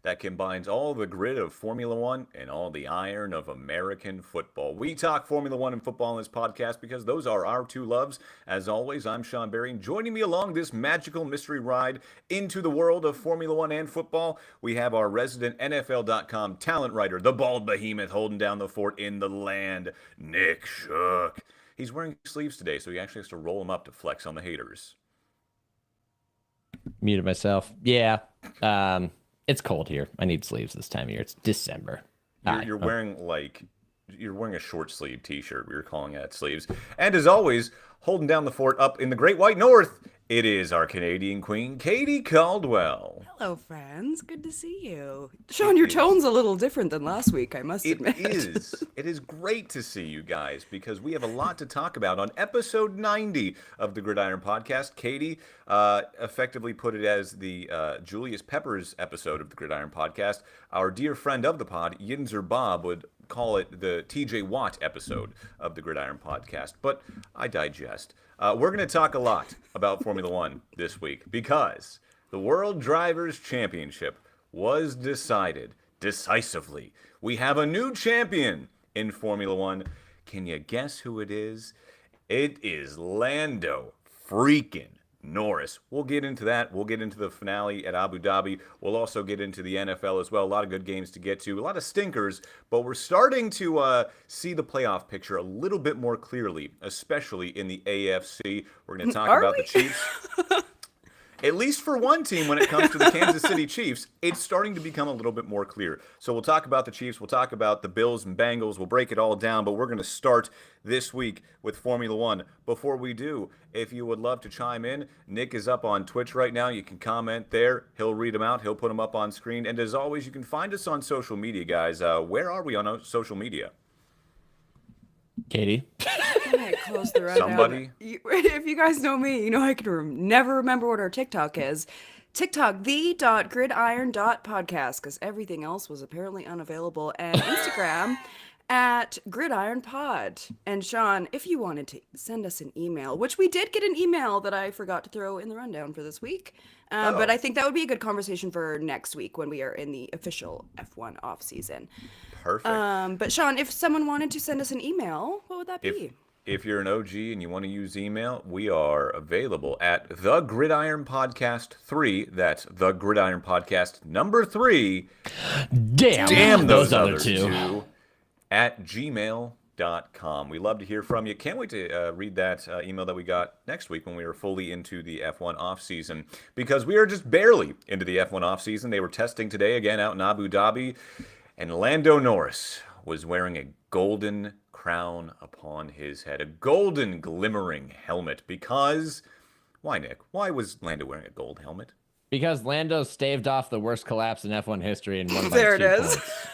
that combines all the grit of Formula One and all the iron of American football. We talk Formula One and football in this podcast because those are our two loves. As always, I'm Sean Berry, and joining me along this magical mystery ride into the world of Formula One and football, we have our resident NFL.com talent writer, the bald behemoth holding down the fort in the land, Nick Shook. He's wearing sleeves today, so he actually has to roll them up to flex on the haters. Muted myself. Yeah. It's cold here. I need sleeves this time of year. It's December. You're wearing a short sleeve t-shirt. We were calling it sleeves. And as always, holding down the fort up in the Great White North, it is our Canadian queen, Katie Caldwell. Hello, friends. Good to see you. Sean, your tone's a little different than last week, I must admit. It is. It is great to see you guys because we have a lot to talk about on episode 90 of the Gridiron Podcast. Katie effectively put it as the Julius Peppers episode of the Gridiron Podcast. Our dear friend of the pod, Yinzer Bob, would call it the TJ Watt episode of the Gridiron Podcast, but I digest. We're going to talk a lot about Formula One this week because the World Drivers' Championship was decided decisively. We have a new champion in Formula One. Can you guess who it is? It is Lando freaking Norris. We'll get into that. We'll get into the finale at Abu Dhabi. We'll also get into the NFL as well. A lot of good games to get to. A lot of stinkers, but we're starting to see the playoff picture a little bit more clearly, especially in the AFC. We're going to talk about the Chiefs. At least for one team, when it comes to the Kansas City Chiefs, it's starting to become a little bit more clear. So we'll talk about the Chiefs. We'll talk about the Bills and Bengals. We'll break it all down, but we're going to start this week with Formula One. Before we do, if you would love to chime in, Nick is up on Twitch right now. You can comment there. He'll read them out. He'll put them up on screen. And as always, you can find us on social media, guys. Where are we on social media? Katie? Close the rundown. Somebody? If you guys know me, you know I can never remember what our TikTok is. TikTok, the.gridiron.podcast, because everything else was apparently unavailable. And Instagram at Gridiron Pod. And Sean, if you wanted to send us an email, which we did get an email that I forgot to throw in the rundown for this week. But I think that would be a good conversation for next week when we are in the official F1 off season. Perfect. But Sean, if someone wanted to send us an email, what would that be? If you're an OG and you want to use email, we are available at The Gridiron Podcast 3. That's The Gridiron Podcast number 3. Damn those other two. At gmail.com. We love to hear from you. Can't wait to read that email that we got next week when we were fully into the F1 off season, because we are just barely into the F1 off season. They were testing today again out in Abu Dhabi, and Lando Norris was wearing a golden crown upon his head, a golden glimmering helmet, because why, Nick? Why was Lando wearing a gold helmet? Because Lando staved off the worst collapse in F1 history and won by There it 2 is. points.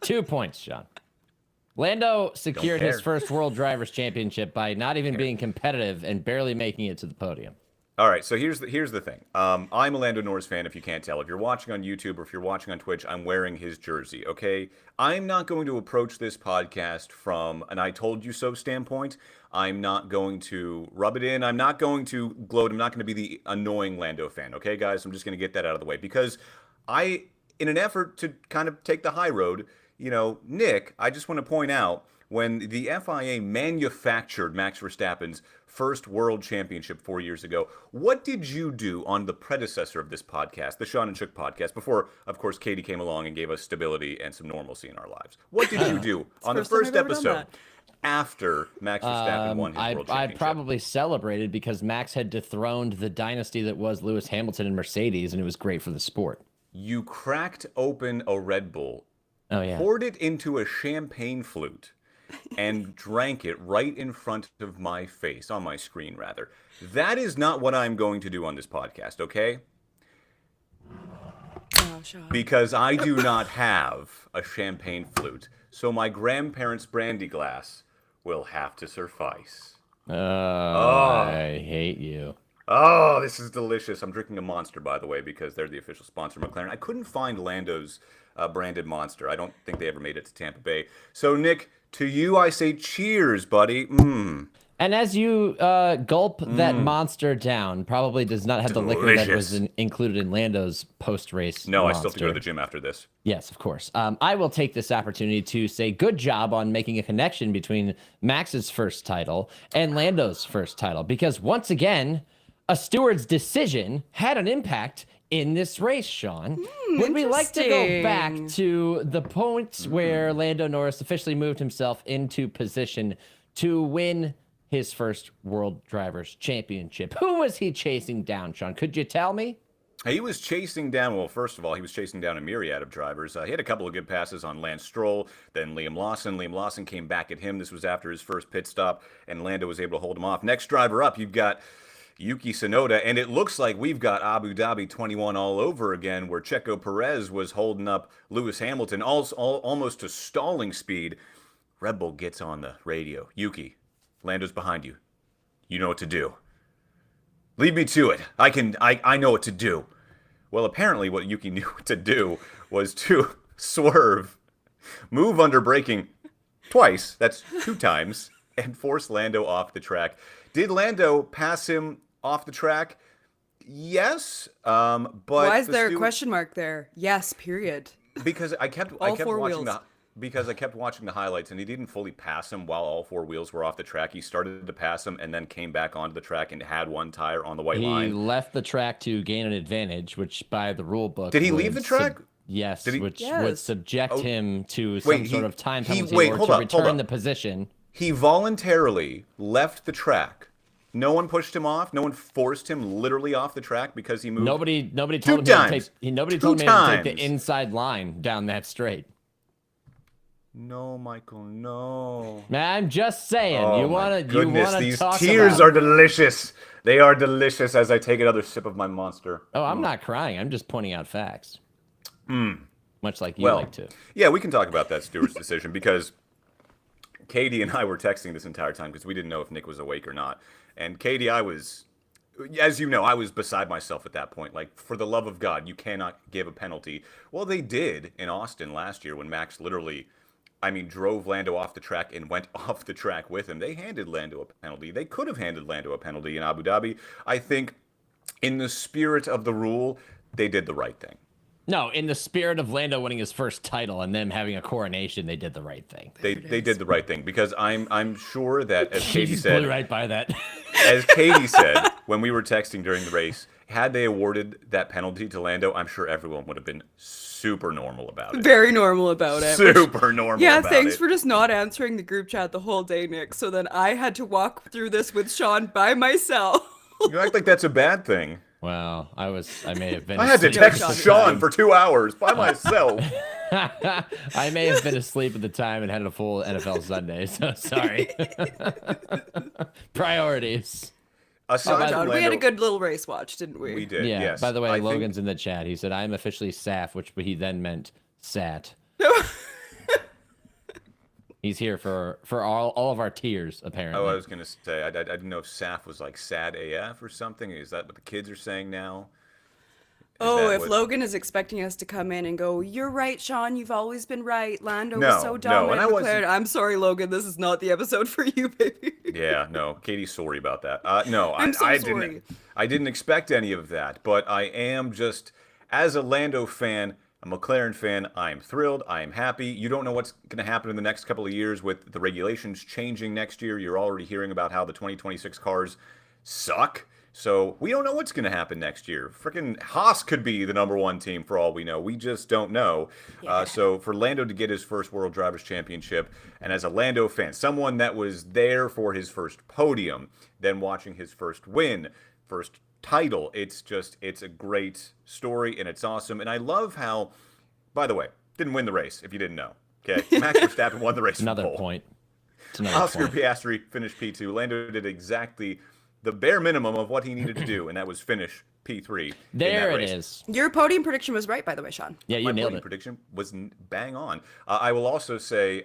2 points, Sean. Lando secured his first World Drivers' Championship by not even being competitive and barely making it to the podium. All right, so here's the thing. I'm a Lando Norris fan, if you can't tell. If you're watching on YouTube or if you're watching on Twitch, I'm wearing his jersey, okay? I'm not going to approach this podcast from an I told you so standpoint. I'm not going to rub it in. I'm not going to gloat. I'm not going to be the annoying Lando fan, okay, guys? I'm just going to get that out of the way because in an effort to kind of take the high road, Nick, I just want to point out, when the FIA manufactured Max Verstappen's first world championship 4 years ago, what did you do on the predecessor of this podcast, the Sean and Shook podcast, before, of course, Katie came along and gave us stability and some normalcy in our lives? What did you do on the first episode after Max Verstappen won his world championship? I probably celebrated because Max had dethroned the dynasty that was Lewis Hamilton and Mercedes, and it was great for the sport. You cracked open a Red Bull, poured it into a champagne flute, and drank it right in front of my face, on my screen, rather. That is not what I'm going to do on this podcast, okay? Oh, Sean. Because I do not have a champagne flute, so my grandparents' brandy glass will have to suffice. I hate you. Oh, this is delicious. I'm drinking a Monster, by the way, because they're the official sponsor of McLaren. I couldn't find Lando's branded Monster. I don't think they ever made it to Tampa Bay. So, Nick, to you I say cheers, buddy. And as you gulp that monster down, probably does not have the liquor that was included in Lando's post-race No, monster. I still have to go to the gym after this. Yes, of course. I will take this opportunity to say good job on making a connection between Max's first title and Lando's first title, because once again, a steward's decision had an impact in this race, Sean. Would we like to go back to the point where Lando Norris officially moved himself into position to win his first World Drivers' Championship? Who was he chasing down, Sean? Could you tell me? He was chasing down, well, first of all, he was chasing down a myriad of drivers. He had a couple of good passes on Lance Stroll, then Liam Lawson. Liam Lawson came back at him. This was after his first pit stop, and Lando was able to hold him off. Next driver up, you've got Yuki Tsunoda, and it looks like we've got Abu Dhabi 21 all over again, where Checo Perez was holding up Lewis Hamilton almost to stalling speed. Red Bull gets on the radio. Yuki, Lando's behind you. You know what to do. Lead me to it. I know what to do. Well, apparently what Yuki knew what to do was to swerve, move under braking twice, that's 2 times, and force Lando off the track. Did Lando pass him off the track? Yes, but why is there a question mark there? Yes, period. Because I kept watching the highlights, and he didn't fully pass him while all 4 wheels were off the track. He started to pass him and then came back onto the track and had 1 tire on the white line. He left the track to gain an advantage, which by the rule book. Did he leave the track? Yes, which would subject him to sort of time penalty to return the position. He voluntarily left the track. No one pushed him off. No one forced him literally off the track because he moved. Nobody told him to take the inside line down that straight. No, Michael, no. Man, I'm just saying. Oh, you wanna these talk tears about... are delicious. They are delicious as I take another sip of my monster. Oh, I'm not crying. I'm just pointing out facts. Much like you like to. Yeah, we can talk about that Stewart's decision because Katie and I were texting this entire time because we didn't know if Nick was awake or not. And Katie, I was, as you know, I was beside myself at that point. Like, for the love of God, you cannot give a penalty. Well, they did in Austin last year when Max literally, drove Lando off the track and went off the track with him. They handed Lando a penalty. They could have handed Lando a penalty in Abu Dhabi. I think in the spirit of the rule, they did the right thing. No, in the spirit of Lando winning his first title and them having a coronation, they did the right thing. They did the right thing because I'm sure that, as Katie said, blew right by that. As Katie said when we were texting during the race, had they awarded that penalty to Lando, I'm sure everyone would have been super normal about it. Very normal about it. Super normal. Yeah, about thanks it. for just not answering the group chat the whole day, Nick. So then I had to walk through this with Sean by myself. You act like that's a bad thing. Well, I may have been. I had to text Sean for 2 hours by myself. I may have been asleep at the time and had a full NFL Sunday, so sorry. Priorities. John, we had a good little race watch, didn't we? We did, yeah, yes. By the way, Logan's in the chat. He said, I'm officially SAF, which he then meant sat. He's here for all of our tiers, apparently. Oh, I was going to say, I didn't know if SAF was like sad AF or something. Is that what the kids are saying now? If Logan is expecting us to come in and go, you're right, Sean, you've always been right. Lando was so dumb. I'm sorry, Logan, this is not the episode for you, baby. Yeah, no, Katie's sorry about that. No, I'm so I sorry. I didn't expect any of that, but I am just, as a Lando fan, a McLaren fan, I'm thrilled. I am happy. You don't know what's going to happen in the next couple of years with the regulations changing next year. You're already hearing about how the 2026 cars suck. So we don't know what's going to happen next year. Freaking Haas could be the #1 team for all we know. We just don't know. Yeah. So for Lando to get his first World Drivers' Championship, and as a Lando fan, someone that was there for his first podium, then watching his first win, first title, it's a great story, and it's awesome. And I love how, by the way, didn't win the race, if you didn't know. Okay, Max Verstappen won the race. Another from pole. Point. Oscar Piastri finished P2. Lando did exactly the bare minimum of what he needed to do, and that was finish P3. There it is. Your podium prediction was right, by the way, Sean. Yeah, you My nailed podium it. prediction was bang on. I will also say,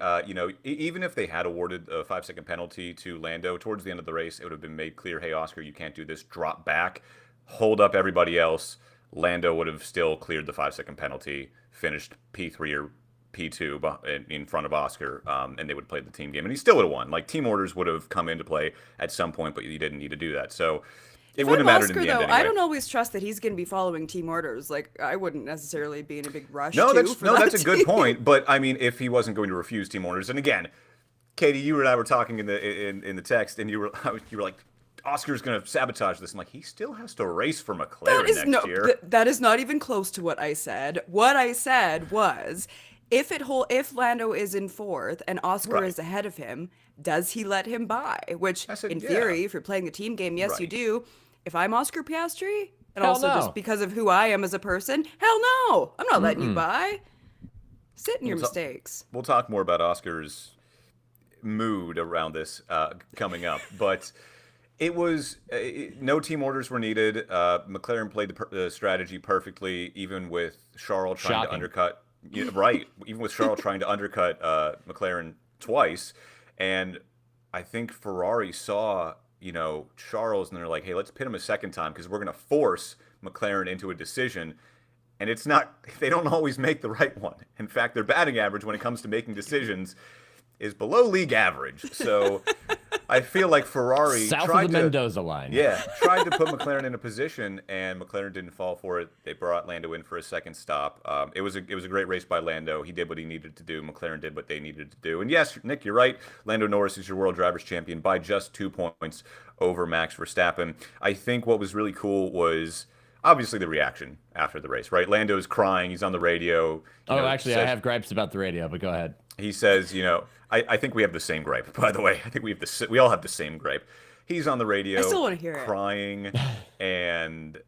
even if they had awarded a 5-second penalty to Lando towards the end of the race, it would have been made clear, hey, Oscar, you can't do this. Drop back, hold up everybody else. Lando would have still cleared the 5-second penalty, finished P3 or P2 in front of Oscar, and they would play the team game, and he still would have won. Like, team orders would have come into play at some point, but you didn't need to do that. So it wouldn't have mattered Oscar, in the end though, anyway. I don't always trust that he's going to be following team orders. Like, I wouldn't necessarily be in a big rush. That's a good point. But I mean, if he wasn't going to refuse team orders, and again, Katie, you and I were talking in the text, and you were like, Oscar's going to sabotage this. I'm like, he still has to race for McLaren next year. That is not even close to what I said. What I said was, if Lando is in fourth and Oscar is ahead of him, does he let him by? Which, in theory, if you're playing the team game, yes, you do. If I'm Oscar Piastri, and just because of who I am as a person, hell no, I'm not letting you by. Sit in your mistakes. We'll talk more about Oscar's mood around this coming up, but it was no team orders were needed. McLaren played the strategy perfectly, even with Charles trying to undercut. Even with Charles trying to undercut McLaren twice, and I think Ferrari saw Charles, and they're like, hey, let's pit him a second time because we're going to force McLaren into a decision. And it's not, they don't always make the right one. In fact, their batting average when it comes to making decisions is below league average. So I feel like Ferrari south of the Mendoza line. Yeah, tried to put McLaren in a position, and McLaren didn't fall for it. They brought Lando in for a second stop. It was a great race by Lando. He did what he needed to do. McLaren did what they needed to do. And yes, Nick, you're right. Lando Norris is your World Drivers' Champion by just 2 points over Max Verstappen. I think what was really cool was obviously the reaction after the race, right? Lando's crying. He's on the radio. Actually, I have gripes about the radio, but go ahead. He says, I think we have the same gripe, by the way. I think we all have the same gripe. He's on the radio. I still want to hear it. Crying, and,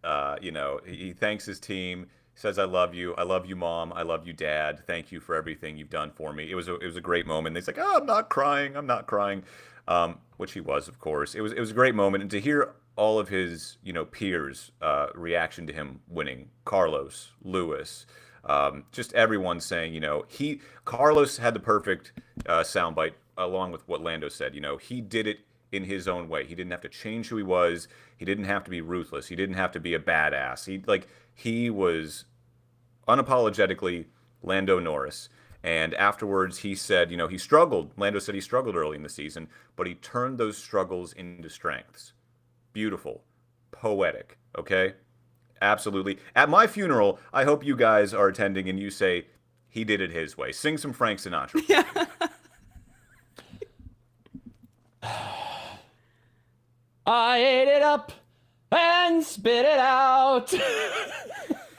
he thanks his team. Says, I love you, Mom. I love you, Dad. Thank you for everything you've done for me. It was a great moment. And he's like, I'm not crying. Which he was, of course. It was a great moment. And to hear all of his, peers' reaction to him winning, Carlos, Lewis, just everyone saying, Carlos had the perfect soundbite along with what Lando said. He did it in his own way. He didn't have to change who he was. He didn't have to be ruthless. He didn't have to be a badass. He was unapologetically Lando Norris. And afterwards, he said, he struggled. Lando said he struggled early in the season, but he turned those struggles into strengths. Beautiful. Poetic. Okay? Absolutely. At my funeral, I hope you guys are attending and you say, he did it his way. Sing some Frank Sinatra. Yeah. I ate it up and spit it out.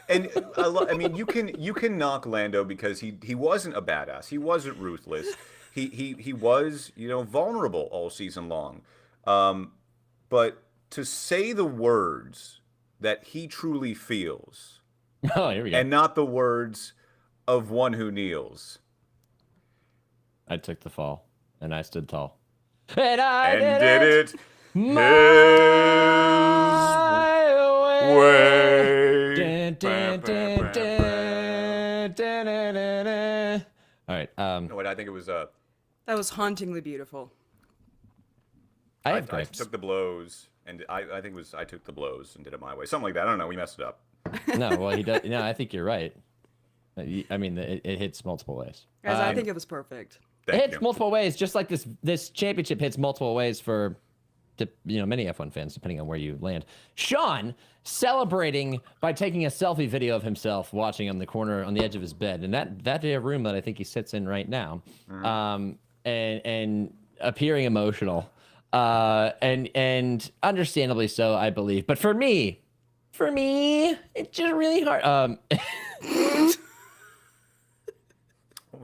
And I mean, you can knock Lando because he wasn't a badass. He wasn't ruthless. He was vulnerable all season long. But to say the words that he truly feels, here we go. and not the words of one who kneels. I took the fall and I stood tall, and I did it my way. All right. No, wait, I think it was That was hauntingly beautiful. I took the blows, and I think it was I took the blows and did it my way, something like that. I don't know. We messed it up. No, well, he does. No, I think you're right. I mean, it hits multiple ways. Guys, I think it was perfect. It hits multiple ways, just like this championship hits multiple ways for many F1 fans, depending on where you land. Sean celebrating by taking a selfie video of himself watching on the edge of his bed, and that room that I think he sits in right now, and appearing emotional, and understandably so, I believe. But for me, it's just really hard.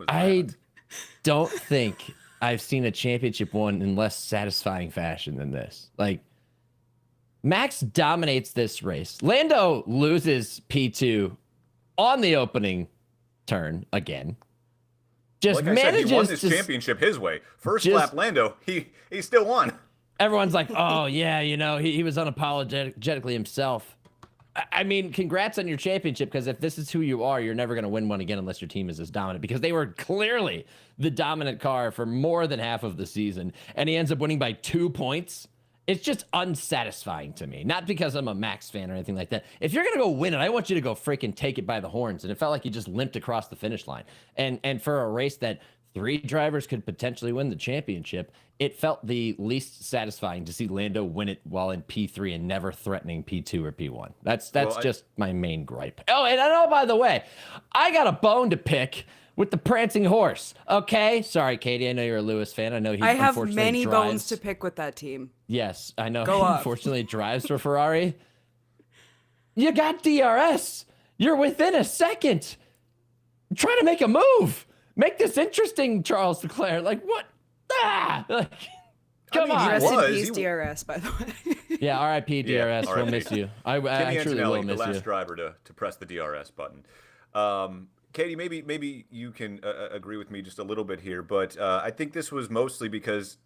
I don't think I've seen a championship won in less satisfying fashion than this. Like, Max dominates this race. Lando loses P2 on the opening turn again. Just like I manages said, he won this championship his way. First lap Lando, he still won. Everyone's like, oh yeah, he was unapologetically himself. I mean, congrats on your championship, because if this is who you are, you're never going to win one again unless your team is as dominant, because they were clearly the dominant car for more than half of the season, and he ends up winning by 2 points it's just unsatisfying to me. Not because I'm a Max fan or anything like that. If you're gonna go win it, I want you to go freaking take it by the horns. And it felt like you just limped across the finish line. And for a race that 3 drivers could potentially win the championship, it felt the least satisfying to see Lando win it while in P3 and never threatening P2 or P1. That's just my main gripe. Oh, and by the way, I got a bone to pick with the prancing horse. Okay, sorry, Katie. I know you're a Lewis fan. I know he. I have unfortunately many drives. bones to pick with that team. Yes, I know. Go He up. unfortunately drives for Ferrari. You got DRS. You're within a second. Try to make a move. Make this interesting, Charles Leclerc. Like what? Like, come on. Rest in peace, He- DRS, by the way. Yeah, RIP DRS. Yeah, we'll RIP. miss you. I Timmy truly will Antonelli, the miss last you. driver to press the DRS button. Katie, maybe you can agree with me just a little bit here, but I think this was mostly because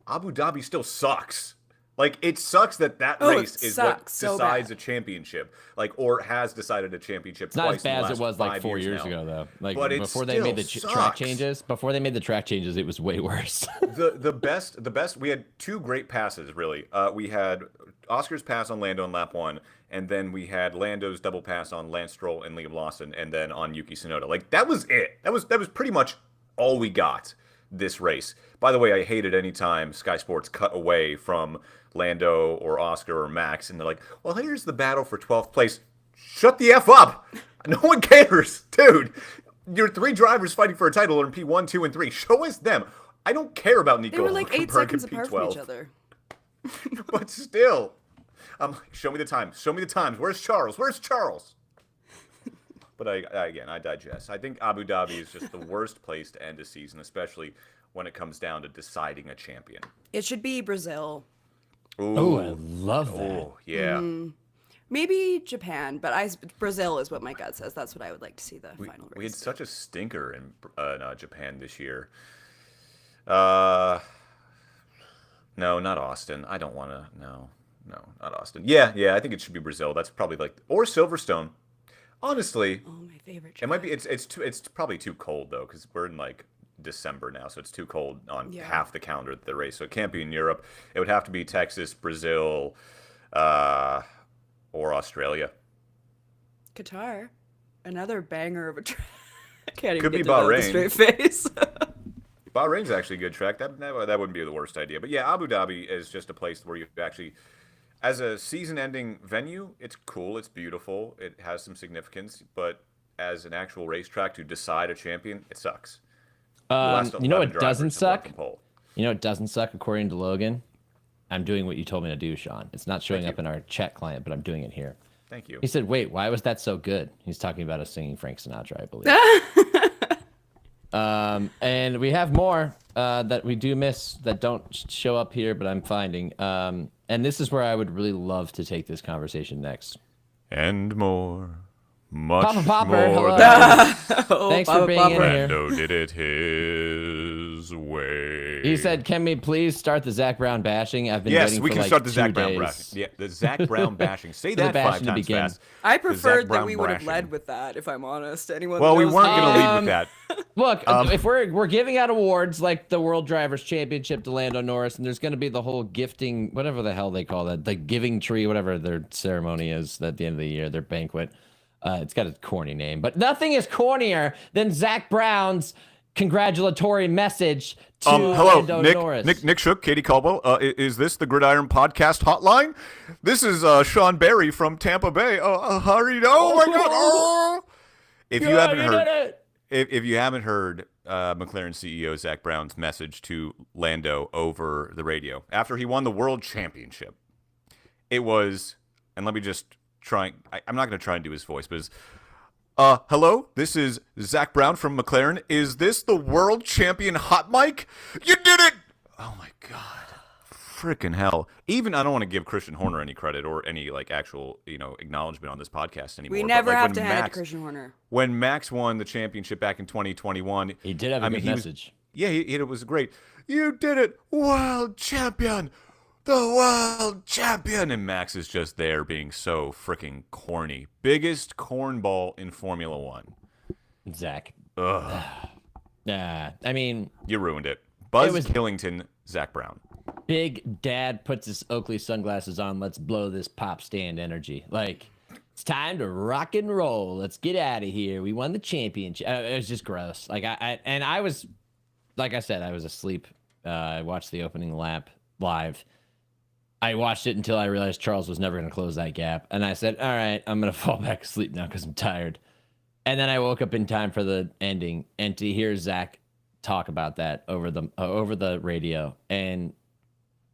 Abu Dhabi still sucks. Like, it sucks that race is what decides a championship, like, or has decided a championship It's not twice as bad in the as it last was like 5 4 years now. ago, though. Like But it before they made the still track sucks. changes. Before they made the track changes, it was way worse. The best. We had 2 great passes, really. We had Oscar's pass on Lando on lap 1, and then we had Lando's double pass on Lance Stroll and Liam Lawson, and then on Yuki Tsunoda. Like, that was it. That was pretty much all we got this race. By the way, I hated any time Sky Sports cut away from Lando or Oscar or Max, and they're like, "Well, here's the battle for 12th place." Shut the F up. No one cares, dude. Your 3 drivers fighting for a title are in P1, 2, and 3. Show us them. I don't care about Nico They were like 8 Hülkenberg seconds in apart from each P12. other. But still, I'm like, show me the time. Show me the times. Where's Charles? Where's Charles? But I digest. I think Abu Dhabi is just the worst place to end a season, especially when it comes down to deciding a champion. It should be Brazil. Oh, I love that. Oh, yeah. Maybe Japan, but Brazil is what my gut says. That's what I would like to see the final race. We had such a stinker in Japan this year. No, not Austin. I don't want to. No, not Austin. Yeah, I think it should be Brazil. That's probably or Silverstone. Honestly, Oh, my favorite. it might be. It's probably too cold though, because we're in December now, so it's too cold on half the calendar of the race. So it can't be in Europe. It would have to be Texas, Brazil, or Australia. Qatar, another banger of a track. I can't even Could get be to that with a Bahrain. straight face. Bahrain's actually a good track. That wouldn't be the worst idea. But yeah, Abu Dhabi is just a place where you actually, as a season-ending venue, it's cool, it's beautiful, it has some significance. But as an actual racetrack to decide a champion, it sucks. You know what doesn't suck? Pole. You know what doesn't suck according to Logan? I'm doing what you told me to do, Sean. It's not showing up in our chat client, but I'm doing it here. Thank you. He said, "Wait, why was that so good?" He's talking about us singing Frank Sinatra, I believe. And we have more that we do miss that don't show up here, but I'm finding. And this is where I would really love to take this conversation next. And more. Much Papa Popper, more hello. than Thanks for Papa being Popper. in here. Lando did it his way. He said, "Can we please start the Zach Brown bashing?" I've been Yes, waiting we for can like start the 2 Zach Brown days. bashing. Yeah, the Zach Brown bashing. Say For the that 5 bashing to times begin. fast. I The Zach preferred that Brown we would have brashing. led with that, if I'm honest. Anyone Well, that we knows weren't me- going to lead with that. Look, if we're giving out awards like the World Drivers Championship to Lando Norris, and there's going to be the whole gifting, whatever the hell they call that, the giving tree, whatever their ceremony is at the end of the year, their banquet. It's got a corny name, but nothing is cornier than Zach Brown's congratulatory message to Hello, Lando Nick. Norris. Nick Shook, Katie Caldwell. Is this the Gridiron Podcast Hotline? This is Sean Barry from Tampa Bay. How are you? Oh my God! Oh. If you haven't heard, if you haven't heard McLaren CEO Zach Brown's message to Lando over the radio after he won the World Championship, it was, and let me just try. I'm not going to try and do his voice, but it's, hello, this is Zach Brown from McLaren. Is this the world champion hot mic? You did it! Oh my God. Freaking hell. Even, I don't want to give Christian Horner any credit or any actual, acknowledgement on this podcast anymore. We but, never have when to hand it to Max- Christian Horner. When Max won the championship back in 2021, He did have a good message. it was great. You did it, world champion, the world champion. And Max is just there being so freaking corny. Biggest cornball in Formula One. Zach. Ugh, I mean, you ruined it. Buzz was- Killington, Zach Brown. Big Dad puts his Oakley sunglasses on. Let's blow this pop stand energy. Like, it's time to rock and roll. Let's get out of here. We won the championship. It was just gross. Like I was, like I said, I was asleep. I watched the opening lap live. I watched it until I realized Charles was never going to close that gap. And I said, all right, I'm going to fall back asleep now because I'm tired. And then I woke up in time for the ending and to hear Zach talk about that over the radio. And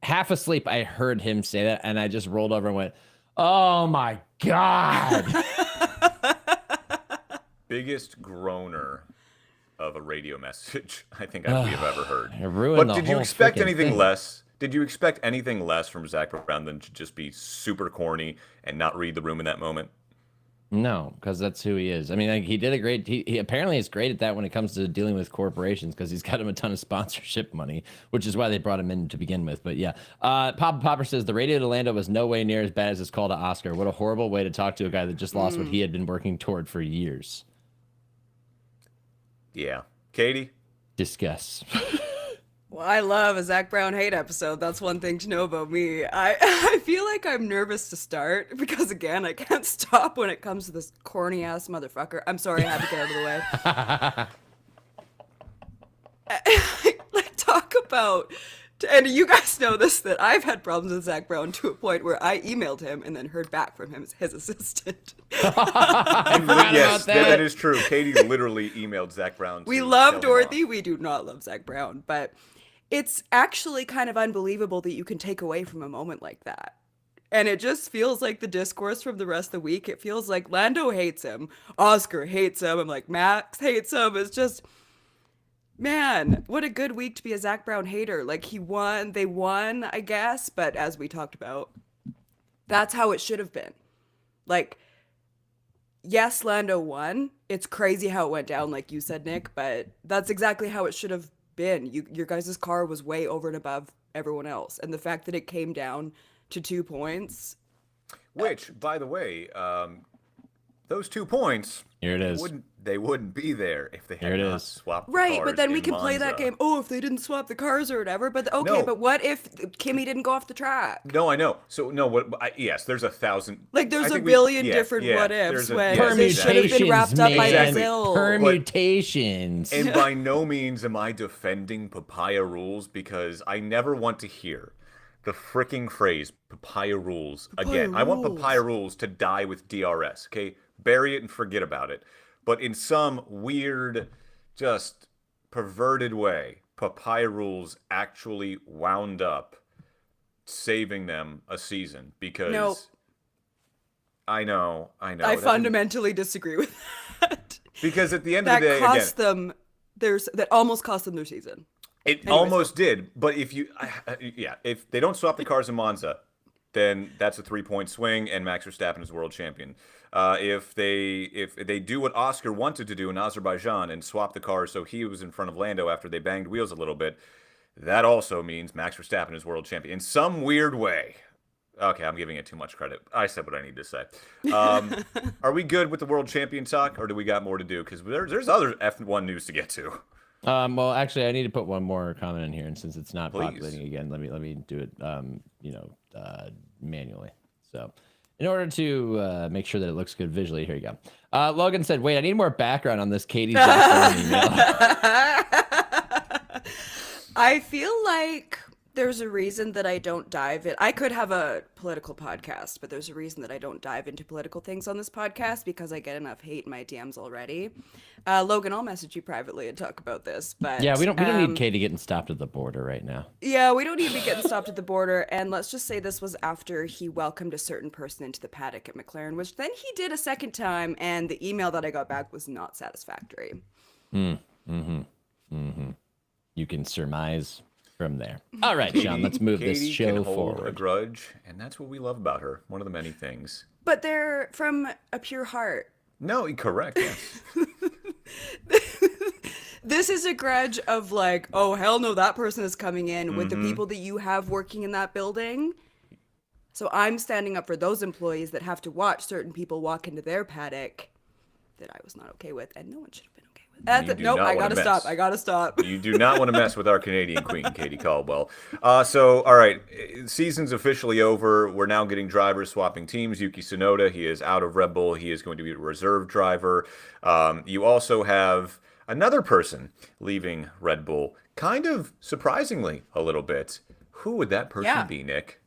half asleep, I heard him say that. And I just rolled over and went, oh my God. Biggest groaner of a radio message I think we have ever heard. It ruined but the did you whole expect freaking anything thing. less? Did you expect anything less from Zach Brown than to just be super corny and not read the room in that moment? No, because that's who he is. I mean, like, he did a great. He apparently is great at that when it comes to dealing with corporations because he's got him a ton of sponsorship money, which is why they brought him in to begin with. But yeah, Papa Popper says the radio to Lando was no way near as bad as his call to Oscar. What a horrible way to talk to a guy that just lost what he had been working toward for years. Yeah, Katie. Discuss. Well, I love a Zach Brown hate episode. That's one thing to know about me. I feel like I'm nervous to start because, again, I can't stop when it comes to this corny ass motherfucker. I'm sorry, I had to get out of the way. Like, talk about, and you guys know this, that I've had problems with Zach Brown to a point where I emailed him and then heard back from him as his assistant. Yes, that is true. Katie literally emailed Zach Brown. We love Dorothy. We do not love Zach Brown, but it's actually kind of unbelievable that you can take away from a moment like that. And it just feels like the discourse from the rest of the week. It feels like Lando hates him. Oscar hates him. I'm like, Max hates him. It's just, man, what a good week to be a Zach Brown hater. Like, he won. They won, I guess. But as we talked about, that's how it should have been. Like, yes, Lando won. It's crazy how it went down, like you said, Nick. But that's exactly how it should have been. Your guys' car was way over and above everyone else, and the fact that it came down to 2 points, which, by the way, those 2 points, Here it is. They wouldn't be there if they had not swapped the right? cars But then we in can play that Monza. game. Oh, if they didn't swap the cars or whatever. But okay, No. but what if Kimmy didn't go off the track? No, I know. So no, yes, there's 1,000. Like, there's I a think billion yeah, different yeah, what ifs there's a- when yes, they should have been wrapped up by Exactly. Brazil. Permutations. And by no means am I defending papaya rules because I never want to hear the freaking phrase papaya rules again. I want papaya rules to die with DRS, okay? Bury it and forget about it. But in some weird, just perverted way, papaya rules actually wound up saving them a season because Nope. I know. I fundamentally disagree with that. Because at the end of That the day, cost again, them. That almost cost them their season. it Anyways, almost did. But if if they don't swap the cars in Monza, then that's a 3-point swing, and Max Verstappen is world champion. If they do what Oscar wanted to do in Azerbaijan and swap the cars so he was in front of Lando after they banged wheels a little bit, that also means Max Verstappen is world champion in some weird way. Okay, I'm giving it too much credit. I said what I need to say. Are we good with the world champion talk, or do we got more to do? Because there's other F1 news to get to. Well, actually, I need to put one more comment in here, and since it's not Please. populating again, let me do it, manually. So, in order to make sure that it looks good visually, here you go. Logan said, "Wait, I need more background on this Katie Zach Brown email." I feel like there's a reason that I don't dive in. I could have a political podcast, but there's a reason that I don't dive into political things on this podcast because I get enough hate in my DMs already. Logan, I'll message you privately and talk about this. But Yeah, we don't need Katie getting stopped at the border right now. Yeah, we don't need to be getting stopped at the border. And let's just say this was after he welcomed a certain person into the paddock at McLaren, which then he did a second time, and the email that I got back was not satisfactory. You can surmise from there. All right, Sean, let's move this Katie show can hold a forward. grudge, and that's what we love about her. One of the many things. But they're from a pure heart. No, correct. Yes. This is a grudge of like, oh, hell no, that person is coming in with the Mm-hmm. people that you have working in that building. So I'm standing up for those employees that have to watch certain people walk into their paddock that I was not okay with, and no one should have been okay with. You do Nope, not I wanna gotta mess. stop. I gotta stop. You do not want to mess with our Canadian queen, Katie Caldwell. So, all right, season's officially over. We're now getting drivers swapping teams. Yuki Tsunoda, he is out of Red Bull. He is going to be a reserve driver. You also have another person leaving Red Bull, kind of surprisingly a little bit. Who would that person Yeah. be, Nick?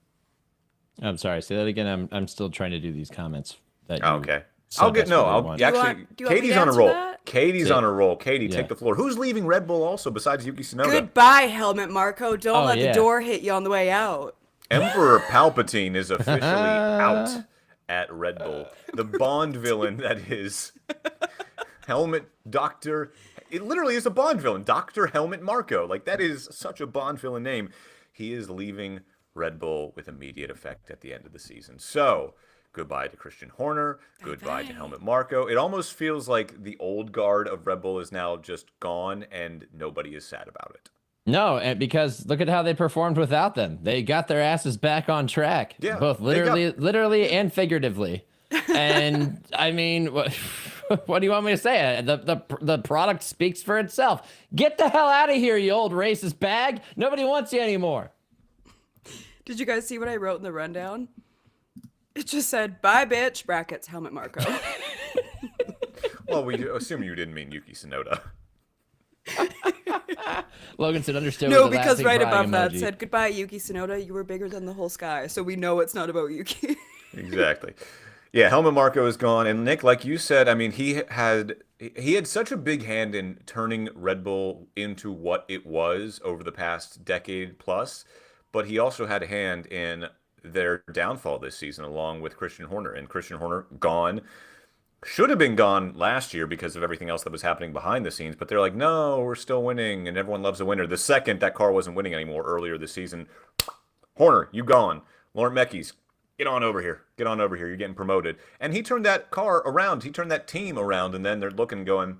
I'm sorry. Say that again. I'm still trying to do these comments that Oh, you okay. so I'll get no. desperately I'll want. Do you actually. want- do you want me Katie's to on a answer roll. that? Katie's Say- on a roll. Katie, Yeah. take the floor. Who's leaving Red Bull also besides Yuki Tsunoda? Goodbye, Helmet Marco. Don't Oh, let yeah. the door hit you on the way out. Emperor Palpatine is officially out at Red Bull. The Bond villain that is Helmet Doctor. It literally is a Bond villain, Doctor Helmet Marco. Like that is such a Bond villain name. He is leaving Red Bull with immediate effect at the end of the season. So goodbye to Christian Horner. Goodbye to Bye. Helmet Marco. It almost feels like the old guard of Red Bull is now just gone, and nobody is sad about it. No, and because look at how they performed without them. They got their asses back on track, Yeah, both they got- literally and figuratively. And I mean, what do you want me to say? The product speaks for itself. Get the hell out of here, you old racist bag. Nobody wants you anymore. Did you guys see what I wrote in the rundown? It just said, bye, bitch, brackets, Helmet Marco. Well, we assume you didn't mean Yuki Tsunoda. Logan said understood. No, with a because laughing right crying above that emoji. said, goodbye, Yuki Tsunoda. You were bigger than the whole sky. So we know it's not about Yuki. Exactly. Yeah, Helmut Marko is gone, and Nick, like you said, I mean, he had such a big hand in turning Red Bull into what it was over the past decade plus, but he also had a hand in their downfall this season, along with Christian Horner. And Christian Horner gone, should have been gone last year because of everything else that was happening behind the scenes. But they're like, no, we're still winning, and everyone loves a winner. The second that car wasn't winning anymore earlier this season, Horner, you gone. Lauren Meckies, get on over here. Get on over here. You're getting promoted. And he turned that car around. He turned that team around. And then they're looking, going,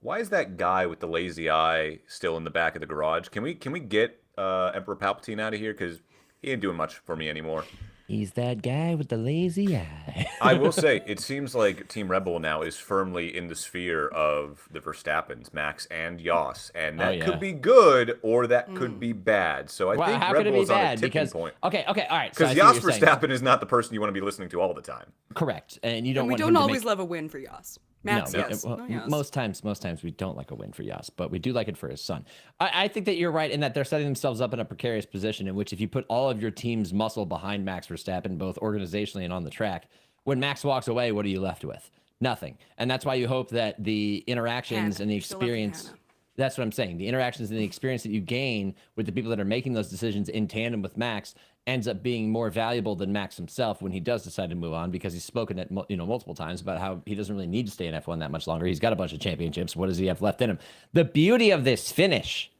why is that guy with the lazy eye still in the back of the garage? Can we get Emperor Palpatine out of here? Because he ain't doing much for me anymore. He's that guy with the lazy eye. I will say, it seems like Team Red Bull now is firmly in the sphere of the Verstappens, Max and Yas, and that could be good or that could be bad. So I Well, think how Red could it be Bull's on a bad? tipping Because point. okay, all right. So Because I see Jos what you're saying. Verstappen is not the person you want to be listening to all the time. Correct, and you don't And we want don't him to always make... love a win for Yas. Max, No, yes. well, No, yes. most times we don't like a win for Yas, but we do like it for his son. I think that you're right in that they're setting themselves up in a precarious position in which if you put all of your team's muscle behind Max Verstappen, both organizationally and on the track, when Max walks away, what are you left with? Nothing. And that's why you hope that the interactions Hannah. and the Still love you, experience... Hannah. That's what I'm saying. The interactions and the experience that you gain with the people that are making those decisions in tandem with Max ends up being more valuable than Max himself when he does decide to move on, because he's spoken at multiple times about how he doesn't really need to stay in F1 that much longer. He's got a bunch of championships. What does he have left in him? The beauty of this finish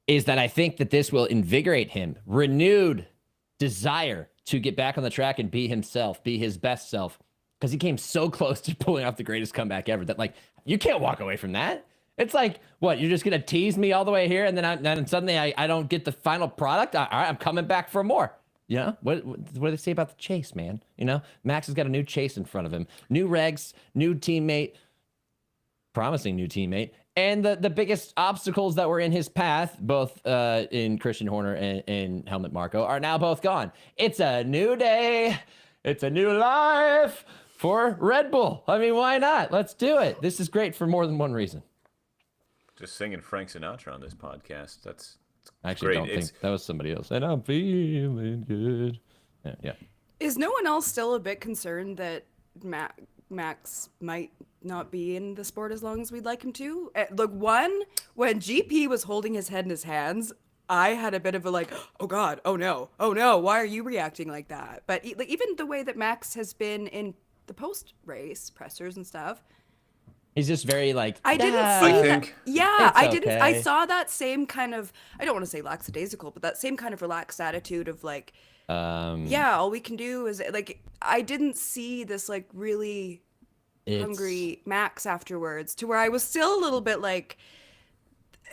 is that I think that this will invigorate him, renewed desire to get back on the track and be himself, be his best self, because he came so close to pulling off the greatest comeback ever that, like, you can't walk away from that. It's like, what, you're just going to tease me all the way here, and then suddenly I don't get the final product? All right, I'm coming back for more. You know, what do they say about the chase, man? You know, Max has got a new chase in front of him. New regs, new teammate, promising new teammate. And the biggest obstacles that were in his path, both in Christian Horner and Helmut Marko, are now both gone. It's a new day. It's a new life for Red Bull. I mean, why not? Let's do it. This is great for more than one reason. Just singing Frank Sinatra on this podcast. That's I actually great. don't think that was somebody else. And I'm feeling good. Yeah. Is no one else still a bit concerned that Max might not be in the sport as long as we'd like him to? Look, when GP was holding his head in his hands, I had a bit of a like, oh God, oh no, why are you reacting like that? But even the way that Max has been in the post-race pressers and stuff, He's just very like, I didn't "Ah." see I that. think- Yeah, It's I didn't. I okay. saw that same kind of, I don't want to say lackadaisical, but that same kind of relaxed attitude of like, yeah, all we can do is like, I didn't see this like really It's- hungry Max afterwards, to where I was still a little bit like,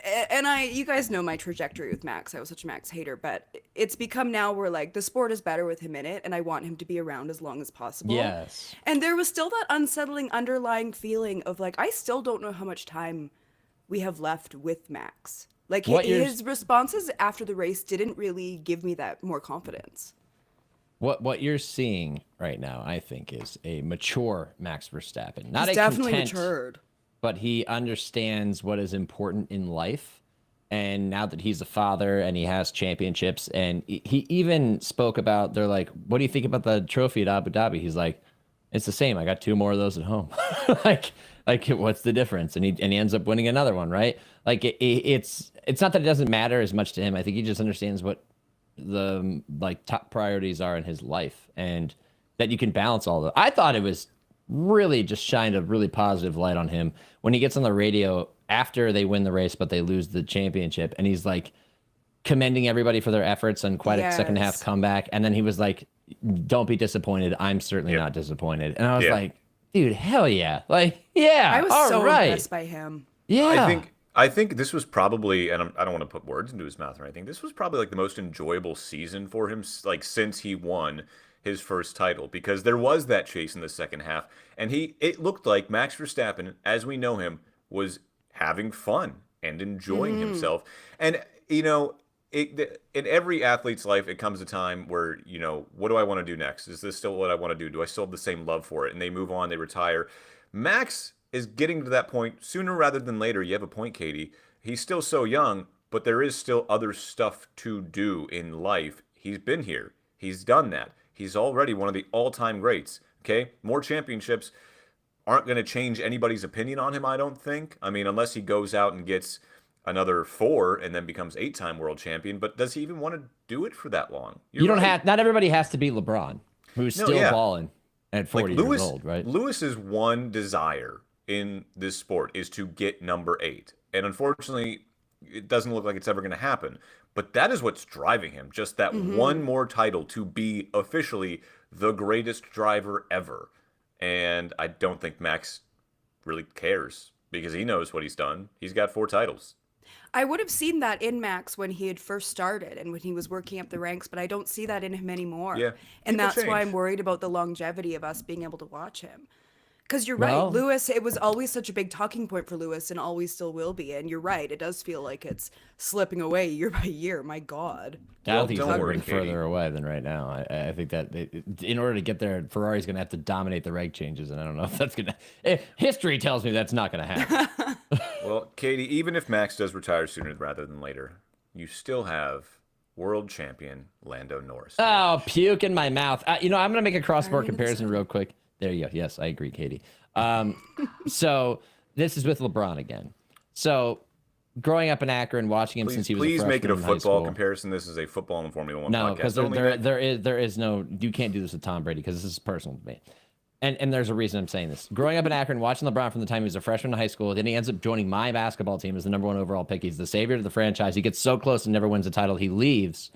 and you guys know my trajectory with Max. I was such a Max hater, but it's become now where like the sport is better with him in it, and I want him to be around as long as possible. Yes. And there was still that unsettling underlying feeling of like, I still don't know how much time we have left with Max. Like his responses after the race didn't really give me that more confidence. What you're seeing right now, I think, is a mature Max Verstappen. Not He's a definitely content, matured. but he understands what is important in life. And now that he's a father and he has championships, and he even spoke about, they're like, what do you think about the trophy at Abu Dhabi? He's like, it's the same. I got 2 more of those at home. like what's the difference? And he ends up winning another one, right? Like it's not that it doesn't matter as much to him. I think he just understands what the like top priorities are in his life, and that you can balance all of them. I thought it was really just shined a really positive light on him when he gets on the radio after they win the race, but they lose the championship. And he's like commending everybody for their efforts and quite a second half comeback. And then he was like, don't be disappointed. I'm certainly not disappointed. And I was like, dude, hell yeah. Like, yeah. I was so impressed by him. Yeah. I think this was probably, and I don't want to put words into his mouth or anything, this was probably like the most enjoyable season for him, like since he won his first title, because there was that chase in the second half, and it looked like Max Verstappen, as we know him, was having fun and enjoying himself. And, you know, in every athlete's life, it comes a time where, you know, what do I want to do next? Is this still what I want to do? Do I still have the same love for it? And they move on, they retire. Max is getting to that point sooner rather than later. You have a point, Katie. He's still so young, but there is still other stuff to do in life. He's been here. He's done that. He's already one of the all-time greats. Okay? More championships aren't going to change anybody's opinion on him, I don't think. I mean, unless he goes out and gets another 4 and then becomes 8-time world champion. But does he even want to do it for that long? You don't have. Not everybody has to be LeBron, who's still balling at 40 years old, right? Lewis's one desire in this sport is to get number 8. And unfortunately, it doesn't look like it's ever going to happen. But that is what's driving him. Just that one more title to be officially the greatest driver ever. And I don't think Max really cares because he knows what he's done. He's got 4 titles. I would have seen that in Max when he had first started and when he was working up the ranks, but I don't see that in him anymore. Yeah, and that's why I'm worried about the longevity of us being able to watch him. Because you're right, Lewis, it was always such a big talking point for Lewis and always still will be. And you're right, it does feel like it's slipping away year by year. My God. I don't think he's ever been further away than right now. I think that in order to get there, Ferrari's going to have to dominate the reg changes. And I don't know if that's going to... History tells me that's not going to happen. Well, Katie, even if Max does retire sooner rather than later, you still have world champion Lando Norris. Oh, puke in my mouth. I'm going to make a cross-sport comparison real quick. There you go. Yes, I agree, Katie. So this is with LeBron again. So growing up in Akron, watching him since he was a freshman please make it a in high football school. comparison. This is a football and Formula One podcast. No, because there is no. You can't do this with Tom Brady because this is personal to me. And there's a reason I'm saying this. Growing up in Akron, watching LeBron from the time he was a freshman in high school, then he ends up joining my basketball team as the #1 overall pick. He's the savior of the franchise. He gets so close and never wins a title. He leaves.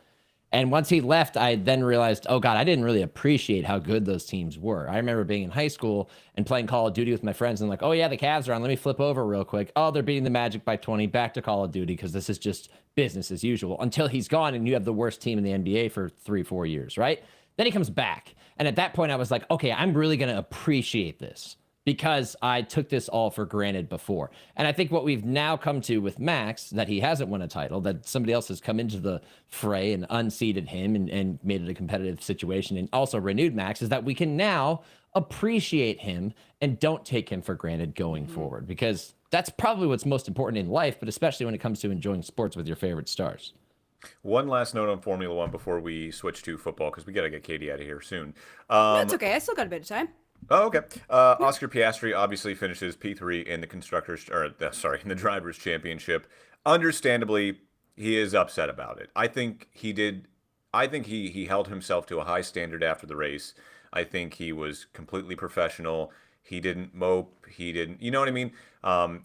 And once he left, I then realized, oh, God, I didn't really appreciate how good those teams were. I remember being in high school and playing Call of Duty with my friends and like, oh, yeah, the Cavs are on. Let me flip over real quick. Oh, they're beating the Magic by 20. Back to Call of Duty because this is just business as usual until he's gone and you have the worst team in the NBA for 3-4 years, right? Then he comes back. And at that point, I was like, okay, I'm really going to appreciate this because I took this all for granted before. And I think what we've now come to with Max, that he hasn't won a title, that somebody else has come into the fray and unseated him and made it a competitive situation and also renewed Max, is that we can now appreciate him and don't take him for granted going forward, because that's probably what's most important in life, but especially when it comes to enjoying sports with your favorite stars. One last note on Formula One before we switch to football, because we got to get Katie out of here soon. That's okay. I still got a bit of time. Oh, okay. Oscar Piastri obviously finishes P3 in the in the Drivers' Championship. Understandably, he is upset about it. I think he did. I think he held himself to a high standard after the race. I think he was completely professional. He didn't mope. He didn't, you know what I mean?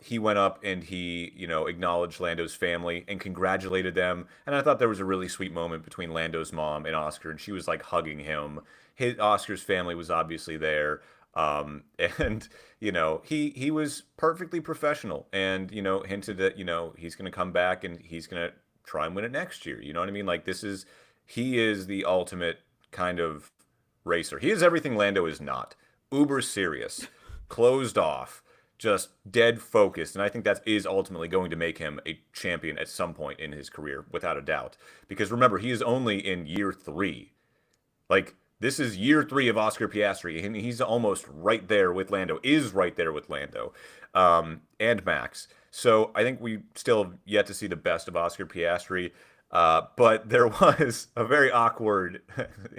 He went up and he, acknowledged Lando's family and congratulated them. And I thought there was a really sweet moment between Lando's mom and Oscar, and she was like hugging him. Oscar's family was obviously there. And he was perfectly professional, and hinted that he's going to come back and he's going to try and win it next year. You know what I mean? Like he is the ultimate kind of racer. He is everything Lando is not. Uber serious, closed off, just dead focused, and I think that is ultimately going to make him a champion at some point in his career, without a doubt. Because remember, he is only in year 3. Like, this is year 3 of Oscar Piastri, and he's almost right there with Lando, and Max. So I think we still have yet to see the best of Oscar Piastri. But there was a very awkward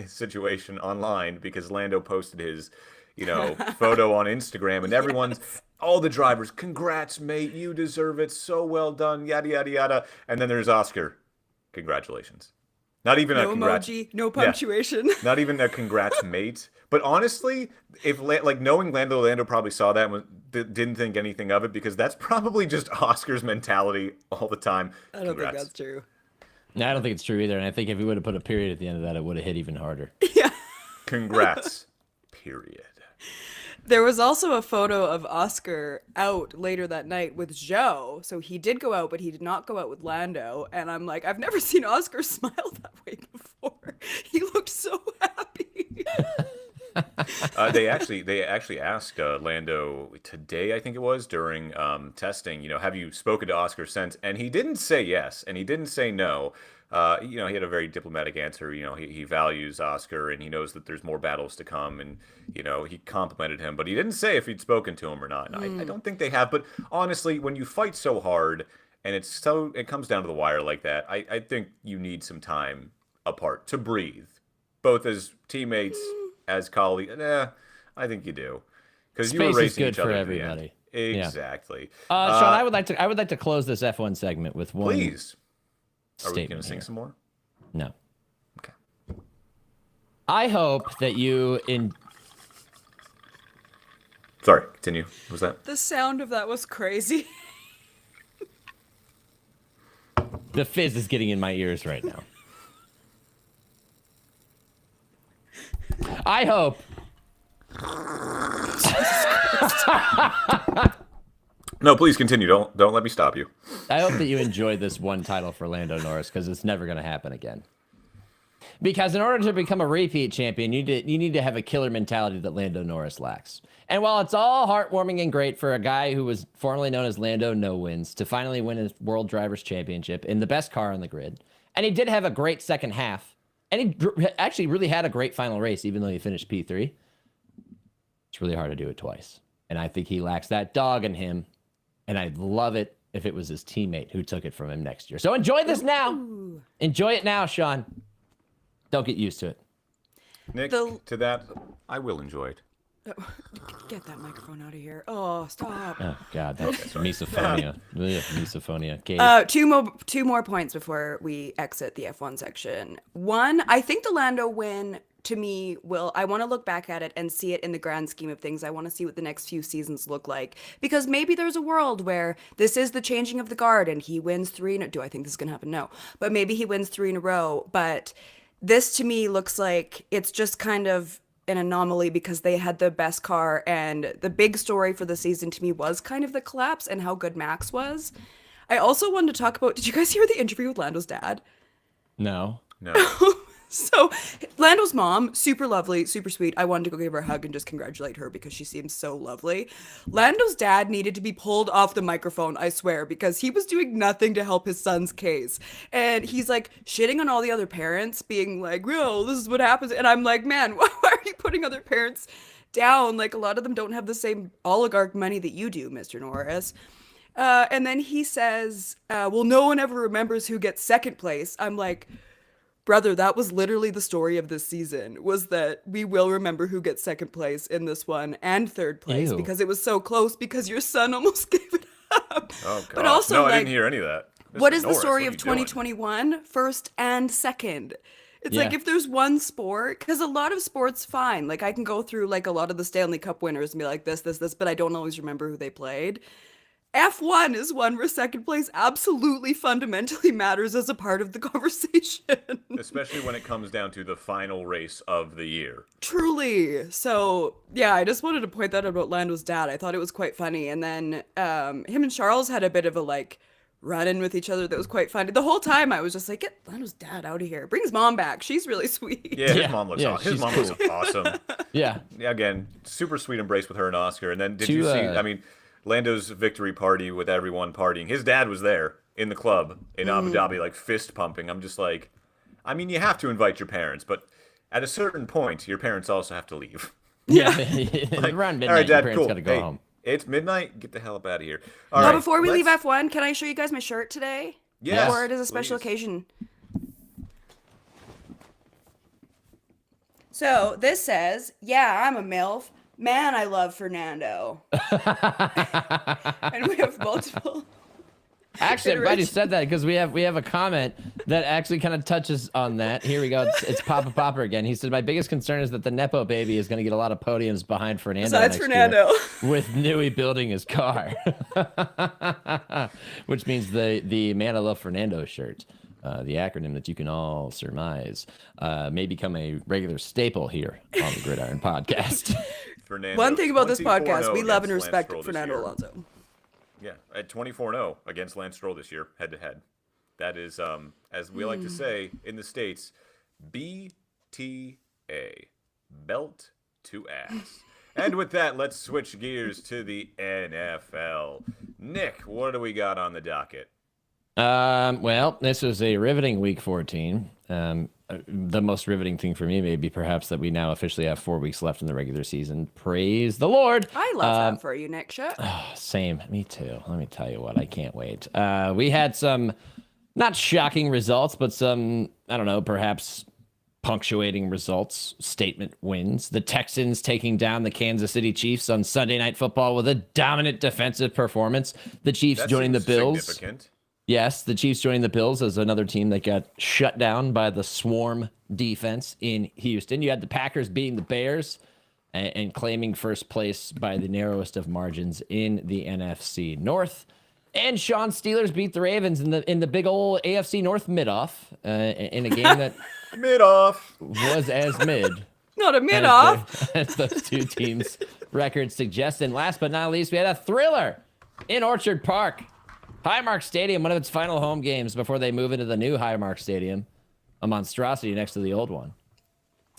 situation online because Lando posted his, photo on Instagram, and all the drivers, congrats, mate, you deserve it, so well done, yada, yada, yada. And then there's Oscar, congratulations. Not even no a congrats. emoji, no punctuation. Yeah, not even a congrats, mate. But honestly, if knowing Lando probably saw that and didn't think anything of it, because that's probably just Oscar's mentality all the time. I don't think that's true. No, I don't think it's true either. And I think if we would have put a period at the end of that, it would have hit even harder. Yeah. Congrats. Period. There was also a photo of Oscar out later that night with Joe. So he did go out, but he did not go out with Lando. And I'm like, I've never seen Oscar smile that way before. He looked so happy. They actually asked Lando today, I think it was, during testing, have you spoken to Oscar since? And he didn't say yes, and he didn't say no. He had a very diplomatic answer. He values Oscar, and he knows that there's more battles to come, and he complimented him, but he didn't say if he'd spoken to him or not. And I don't think they have. But honestly, when you fight so hard and it comes down to the wire like that, I think you need some time apart to breathe, both as teammates, as colleagues. I think you do, because you were racing each other for everybody. Exactly. Yeah. Sean, I would like to close this F1 segment with one. Please. Are we going to sing some more? No. Okay. I hope that you Sorry, continue. What was that? The sound of that was crazy. The fizz is getting in my ears right now. I hope. No, please continue. Don't let me stop you. I hope that you enjoyed this one title for Lando Norris, because it's never going to happen again. Because in order to become a repeat champion, you need to have a killer mentality that Lando Norris lacks. And while it's all heartwarming and great for a guy who was formerly known as Lando No Wins to finally win his World Drivers' Championship in the best car on the grid, and he did have a great second half, and he actually really had a great final race, even though he finished P3, it's really hard to do it twice. And I think he lacks that dog in him. And I'd love it if it was his teammate who took it from him next year. So enjoy this now. Enjoy it now, Sean. Don't get used to it. Nick, to that, I will enjoy it. Get that microphone out of here. Oh, stop. Oh, God. That's misophonia. Misophonia. Katie. Two more points before we exit the F1 section. One, I think the Lando win, to me, I want to look back at it and see it in the grand scheme of things. I want to see what the next few seasons look like, because maybe there's a world where this is the changing of the guard and he wins 3 do I think this is going to happen? No. But maybe he wins 3 in a row. But this to me looks like it's just kind of an anomaly because they had the best car, and the big story for the season to me was kind of the collapse and how good Max was. I also wanted to talk about, did you guys hear the interview with Lando's dad? No. So Lando's mom, super lovely, super sweet. I wanted to go give her a hug and just congratulate her because she seems so lovely. Lando's dad needed to be pulled off the microphone, I swear, because he was doing nothing to help his son's case. And he's like shitting on all the other parents, being like, "Well, this is what happens." And I'm like, man, why are you putting other parents down? Like, a lot of them don't have the same oligarch money that you do, Mr. Norris. And then he says, well, no one ever remembers who gets second place. I'm like, brother, that was literally the story of this season, was that we will remember who gets second place in this one and third place. Ew. Because it was so close, because your son almost gave it up. Oh, God. But also, no, I didn't hear any of that. What is the story of 2021? First and second. It's like, if there's one sport, because a lot of sports, fine. Like, I can go through like a lot of the Stanley Cup winners and be like this, but I don't always remember who they played. F1 is one where second place absolutely fundamentally matters as a part of the conversation. Especially when it comes down to the final race of the year. Truly. So, yeah, I just wanted to point that out about Lando's dad. I thought it was quite funny. And then him and Charles had a bit of a, like, run-in with each other that was quite funny. The whole time I was just like, get Lando's dad out of here. Bring his mom back. She's really sweet. Yeah, his mom looks awesome. His mom looks awesome. Yeah. Again, super sweet embrace with her and Oscar. And then did you see, I mean, Lando's victory party with everyone partying. His dad was there in the club in Abu Dhabi, like fist pumping. I'm just like, I mean, you have to invite your parents, but at a certain point, your parents also have to leave. Yeah. Like, around midnight, all right, Dad, your parents cool. got to go home. It's midnight. Get the hell up out of here. All Now, right, before we leave F1, can I show you guys my shirt today? Yes, Or it is a special please. occasion. So this says, yeah, I'm a MILF. Man, I love Fernando. And we have multiple. Actually, I'm glad you said that because we have a comment that actually kind of touches on that. Here we go. It's Papa Popper again. He said, "My biggest concern is that the Nepo baby is going to get a lot of podiums behind Fernando Besides next Fernando. year, with Newey building his car," which means the "Man I Love Fernando" shirt, the acronym that you can all surmise, may become a regular staple here on the Gridiron Podcast. Fernando, One thing about this 24-0 podcast, we love and against respect Lance Stroll this Fernando year. Alonso. Yeah, at 24-0 against Lance Stroll this year, head to head. That is, as we like to say in the States, BTA, belt to ass. And with that, let's switch gears to the NFL. Nick, what do we got on the docket? Well, this was a riveting week 14. The most riveting thing for me may be perhaps that we now officially have 4 weeks left in the regular season. Praise the Lord. I love that for you, Nick. Shut. Same. Me too. Let me tell you what. I can't wait. We had some not shocking results, but some, I don't know, perhaps punctuating results, statement wins. The Texans taking down the Kansas City Chiefs on Sunday Night Football with a dominant defensive performance. The Chiefs That joining the seems Bills. significant. Yes, the Chiefs joining the Bills as another team that got shut down by the Swarm defense in Houston. You had the Packers beating the Bears and claiming first place by the narrowest of margins in the NFC North. And Sean Steelers beat the Ravens in the big old AFC North mid-off in a game that Mid-off. was as mid. Not a mid-off. As those two teams' records suggest. And last but not least, we had a thriller in Orchard Park. Highmark Stadium, one of its final home games before they move into the new Highmark Stadium, a monstrosity next to the old one.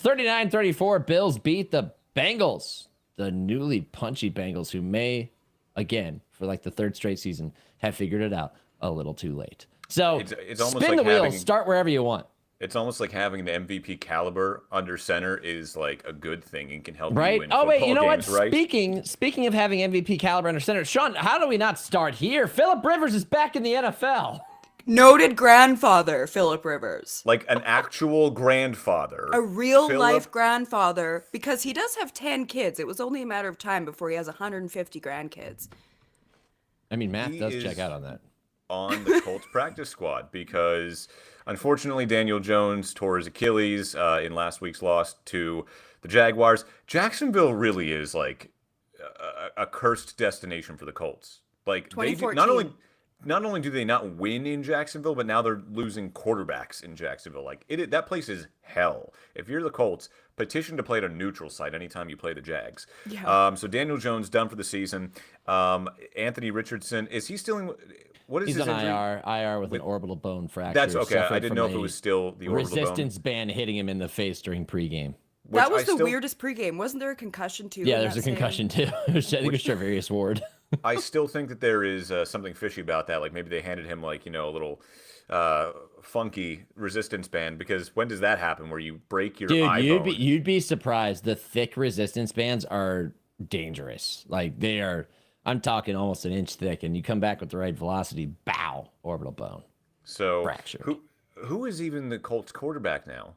39-34, Bills beat the Bengals, the newly punchy Bengals, who may, again, for like the third straight season, have figured it out a little too late. So It's almost spin like the wheel, having- start wherever you want. It's almost like having the MVP caliber under center is like a good thing and can help you Right? win Oh, wait, football you know games, what? right? Speaking of having MVP caliber under center, Sean, how do we not start here? Phillip Rivers is back in the NFL. Noted grandfather, Philip Rivers. Like an actual grandfather. A real Phillip- life grandfather, because he does have 10 kids. It was only a matter of time before he has 150 grandkids. I mean, math He does is- check out on that. on the Colts practice squad because unfortunately Daniel Jones tore his Achilles in last week's loss to the Jaguars. Jacksonville really is like a cursed destination for the Colts. Like they do, 2014. not only do they not win in Jacksonville, but now they're losing quarterbacks in Jacksonville. Like that place is hell. If you're the Colts, petition to play at a neutral site anytime you play the Jags. Yeah. So Daniel Jones done for the season. Anthony Richardson, is he still in? What is He's his on injury? IR with an orbital bone fracture. That's okay. I suffered didn't from know if it a was still the orbital bone. resistance band hitting him in the face during pregame. Which That was I the still- weirdest pregame. Wasn't there a concussion too? Yeah, in there's a that same- concussion too. I think it was Travarius Ward. I still think that there is something fishy about that. Like maybe they handed him like a little funky resistance band, because when does that happen where you break your eye Dude, bone? you'd be surprised. The thick resistance bands are dangerous. Like they are. I'm talking almost an inch thick, and you come back with the right velocity, bow, orbital bone. So fractured. who is even the Colts quarterback now?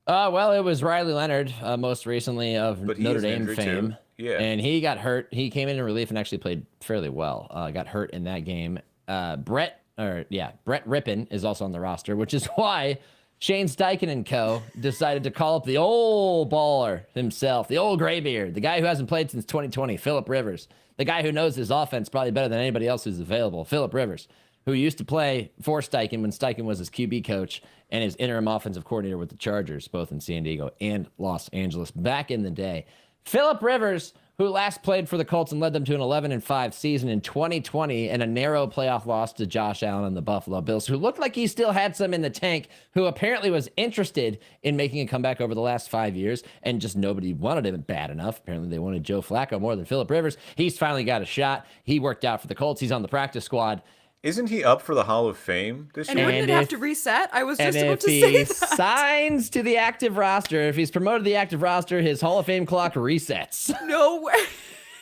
Well, it was Riley Leonard, most recently of But he Notre is Dame injured, too. fame. Yeah. And he got hurt. He came in relief and actually played fairly well. Got hurt in that game. Brett Rippon is also on the roster, which is why Shane Steichen and co. decided to call up the old baller himself, the old graybeard, the guy who hasn't played since 2020, Phillip Rivers, the guy who knows his offense probably better than anybody else who's available, Phillip Rivers, who used to play for Steichen when Steichen was his QB coach and his interim offensive coordinator with the Chargers, both in San Diego and Los Angeles back in the day. Phillip Rivers, who last played for the Colts and led them to an 11-5 season in 2020 and a narrow playoff loss to Josh Allen and the Buffalo Bills, who looked like he still had some in the tank, who apparently was interested in making a comeback over the last 5 years, and just nobody wanted him bad enough. Apparently they wanted Joe Flacco more than Phillip Rivers. He's finally got a shot. He worked out for the Colts. He's on the practice squad. Isn't he up for the Hall of Fame this And year? wouldn't it have to reset? I was just about to say And if that. he signs to the active roster, if he's promoted to the active roster, his Hall of Fame clock resets. No way.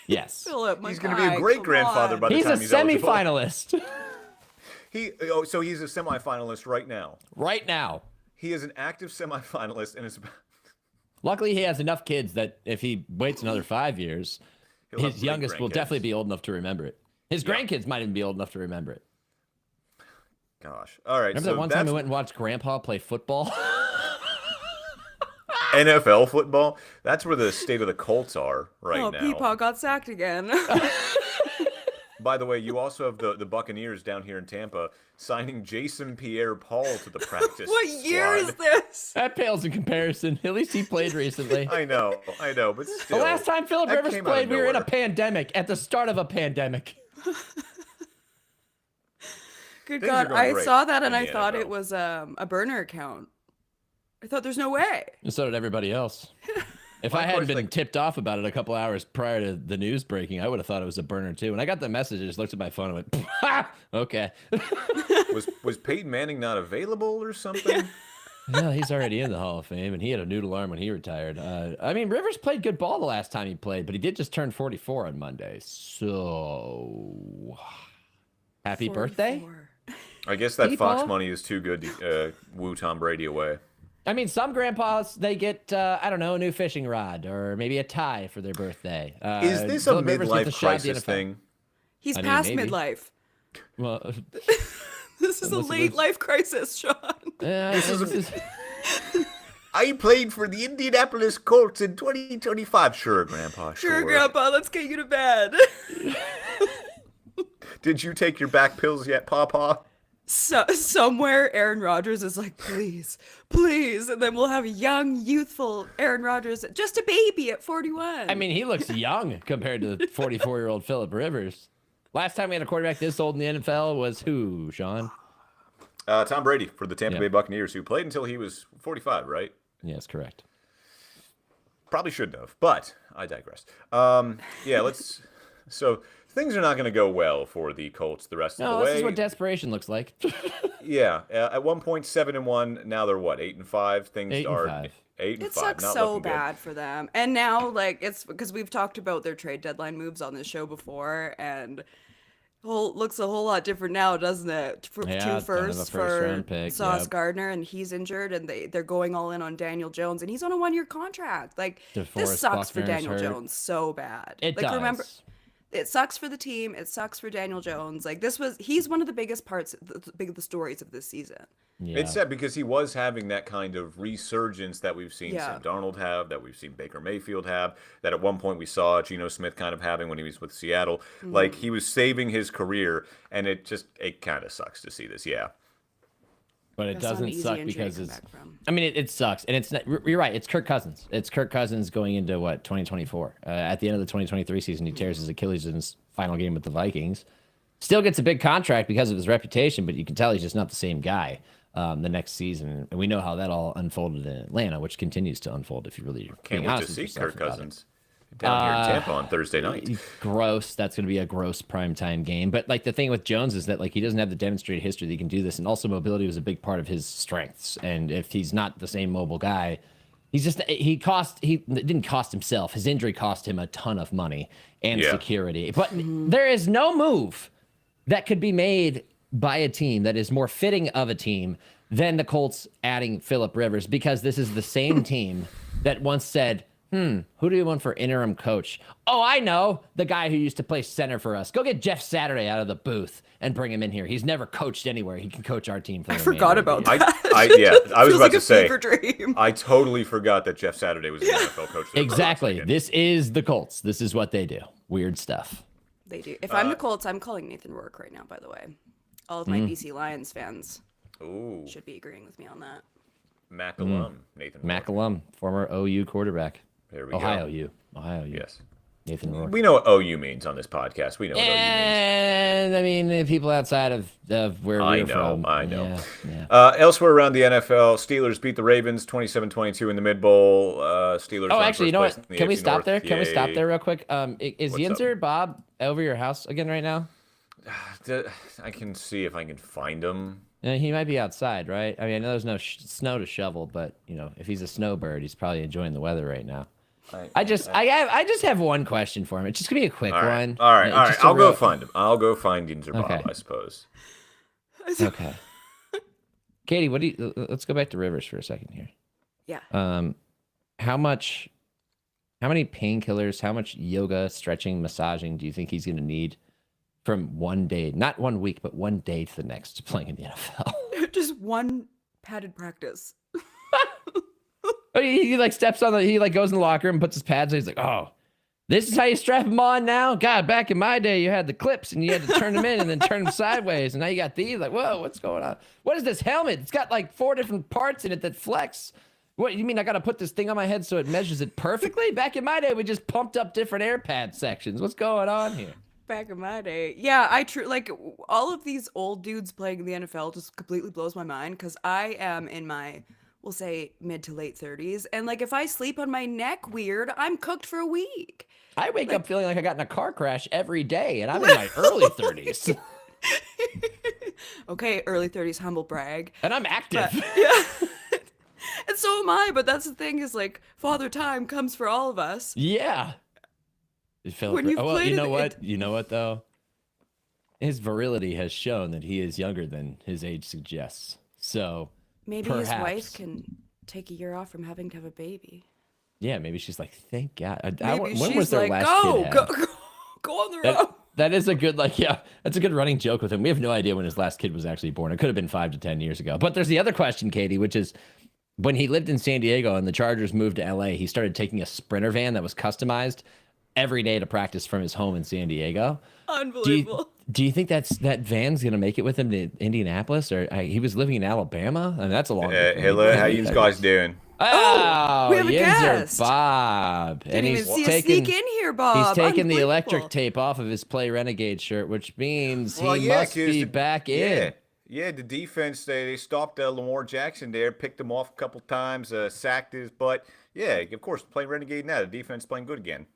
Yes. Phillip, my He's going to be guy, a great come grandfather on. by the He's a time he's eligible. semifinalist So he's a semifinalist right now. right now. He is an active semifinalist, and it's Luckily, he has enough kids that if he waits another 5 years, He'll have his great youngest will grandkids. definitely be old enough to remember it. His grandkids might even be old enough to remember it. Gosh. All right. Remember so that one time that's we went and watched Grandpa play football? NFL football. That's where the state of the Colts are right Oh, now. Peepaw got sacked again. By the way, you also have the Buccaneers down here in Tampa signing Jason Pierre-Paul to the practice What year squad. is this? That pales in comparison. At least he played recently. I know, but The still. last time Phillip that Rivers came out of played, we were in a nowhere. pandemic, at the start of a pandemic. Good Things are God, going I great saw that and in I the thought NFL. it was a burner account. I thought there's no way. And so did everybody else. If My I hadn't question, been like- tipped off about it a couple hours prior to the news breaking, I would have thought it was a burner too. When I got the message, I just looked at my phone and went, "Ha! Okay." Was Peyton Manning not available or something? No, he's already in the Hall of Fame, and he had a noodle arm when he retired. I mean, Rivers played good ball the last time he played, but he did just turn 44 on Monday. So, happy birthday. 44. I guess that Fox People? money is too good to woo Tom Brady away. I mean, some grandpas, they get, I don't know, a new fishing rod or maybe a tie for their birthday. Is this a Phillip Rivers gets midlife shot at the crisis NFL. thing? He's I mean, past maybe. midlife. Well, This is a Unless it late was- life crisis, Sean. this is I played for the Indianapolis Colts in 2025. Sure, Grandpa. Sure, Grandpa, let's get you to bed. Did you take your back pills yet, Pawpaw? Somewhere Aaron Rodgers is like, please, please. And then we'll have a young, youthful Aaron Rodgers, just a baby at 41. I mean, he looks young compared to 44-year-old Phillip Rivers. Last time we had a quarterback this old in the NFL was who, Sean? Tom Brady for the Tampa Yeah. Bay Buccaneers, who played until he was 45, right? Yes, correct. Probably shouldn't have, but I digress. Yeah, let's. So things are not going to go well for the Colts the rest of No, the way. this is what desperation looks like. Yeah, at one point 7-1. Now they're what 8-5. Things 8 and are 5. 8 and it 5. sucks not so looking good. bad for them. And now, like, it's because we've talked about their trade deadline moves on this show before, and looks a whole lot different now, doesn't it? For Yeah, two it's kind of a firsts first-round for pick, Sauce yep. Gardner, and he's injured, and they're going all in on Daniel Jones, and he's on a 1-year contract. Like, DeForest this sucks for Buckner's Daniel hurt. Jones so bad. It like, does. remember, it sucks for the team. It sucks for Daniel Jones. Like, he's one of the biggest parts, the stories of this season. Yeah. It's sad because he was having that kind of resurgence that we've seen Yeah. Sam Darnold have, that we've seen Baker Mayfield have, that at one point we saw Geno Smith kind of having when he was with Seattle. Like, he was saving his career, and it kind of sucks to see this. Yeah. But it That's not an doesn't easy suck injury to because come it's. back from. I mean, it sucks, and it's not. You're right. It's Kirk Cousins. It's Kirk Cousins going into what 2024. At the end of the 2023 season, he tears his Achilles in his final game with the Vikings. Still gets a big contract because of his reputation, but you can tell he's just not the same guy the next season. And we know how that all unfolded in Atlanta, which continues to unfold. If you really Can't being wait to honest with see yourself Kirk about it. Cousins down here in Tampa on Thursday night. Gross. That's going to be a gross primetime game. But like the thing with Jones is that like he doesn't have the demonstrated history that he can do this, and also mobility was a big part of his strengths. And if he's not the same mobile guy, he didn't cost himself. His injury cost him a ton of money and Yeah. security. But there is no move that could be made by a team that is more fitting of a team than the Colts adding Phillip Rivers, because this is the same team that once said, Who do you want for interim coach? Oh, I know. The guy who used to play center for us. Go get Jeff Saturday out of the booth and bring him in here. He's never coached anywhere. He can coach our team for the I forgot about that. I was Feels about like to a say, fever dream. I totally forgot that Jeff Saturday was an NFL coach. Exactly. This is the Colts. This is what they do. Weird stuff. They do. If I'm the Colts, I'm calling Nathan Rourke right now, by the way. All of my BC Lions fans should be agreeing with me on that. Mac alum, Nathan Rourke. Mac alum, former OU quarterback. There we Ohio go. U. Ohio U. Yes. Nathan Rourke. We know what OU means on this podcast. We know what OU means. And I mean, the people outside of where we're from. I know. Yeah. Elsewhere around the NFL, Steelers beat the Ravens 27-22 in the Mid Bowl. Steelers. Oh, are in actually, you first know place what? in the Can we AFC stop North. there? Can we stop Yay. there real quick? Is What's Yinzer Bob over your house again right now? I can see if I can find him. He might be outside, right? I mean, I know there's no snow to shovel, but if he's a snowbird, he's probably enjoying the weather right now. I just have one question for him. It's just gonna be a quick one. All right. Just a I'll go real- find him. I'll go find Yinzer Bob, Okay. I suppose. Okay. Katie, let's go back to Rivers for a second here. Yeah. How many painkillers, how much yoga, stretching, massaging do you think he's gonna need from one day, not 1 week, but one day to the next playing in the NFL? Just one padded practice. He steps on he goes in the locker room and puts his pads on. He's like, oh, this is how you strap them on now? God, back in my day, you had the clips and you had to turn them in and then turn them sideways. And now you got these. Like, whoa, what's going on? What is this helmet? It's got like 4 different parts in it that flex. What, you mean I got to put this thing on my head so it measures it perfectly? Back in my day, we just pumped up different air pad sections. What's going on here? Back in my day. Yeah, all of these old dudes playing in the NFL just completely blows my mind because I am in my, we'll say, mid to late 30s. And if I sleep on my neck weird, I'm cooked for a week. I wake up feeling like I got in a car crash every day, and I'm in my early 30s. Okay, early 30s, humble brag. And I'm active. Yeah. And so am I, but that's the thing is Father Time comes for all of us. Yeah. When you've played you know what? You know what, though? His virility has shown that he is younger than his age suggests. So maybe perhaps his wife can take a year off from having to have a baby. Yeah, maybe she's like, thank God. Maybe when she's was their like, last go, kid go, had? go on the road. That is a good, that's a good running joke with him. We have no idea when his last kid was actually born. It could have been 5 to 10 years ago. But there's the other question, Katie, which is when he lived in San Diego and the Chargers moved to LA, he started taking a Sprinter van that was customized every day to practice from his home in San Diego. Unbelievable. Do you think that van's going to make it with him to Indianapolis? Or he was living in Alabama? I mean, that's a long Hello, how you guys doing? Oh, we have a Yinzer guest. Bob. Didn't even see us sneak in here, Bob. He's taking the Unbelievable. electric tape off of his Play Renegade shirt, which means Well, he yeah, must 'cause be the- back in. Yeah, the defense, they stopped Lamar Jackson there, picked him off a couple times, sacked his butt. Yeah, of course, playing Renegade now. The defense playing good again.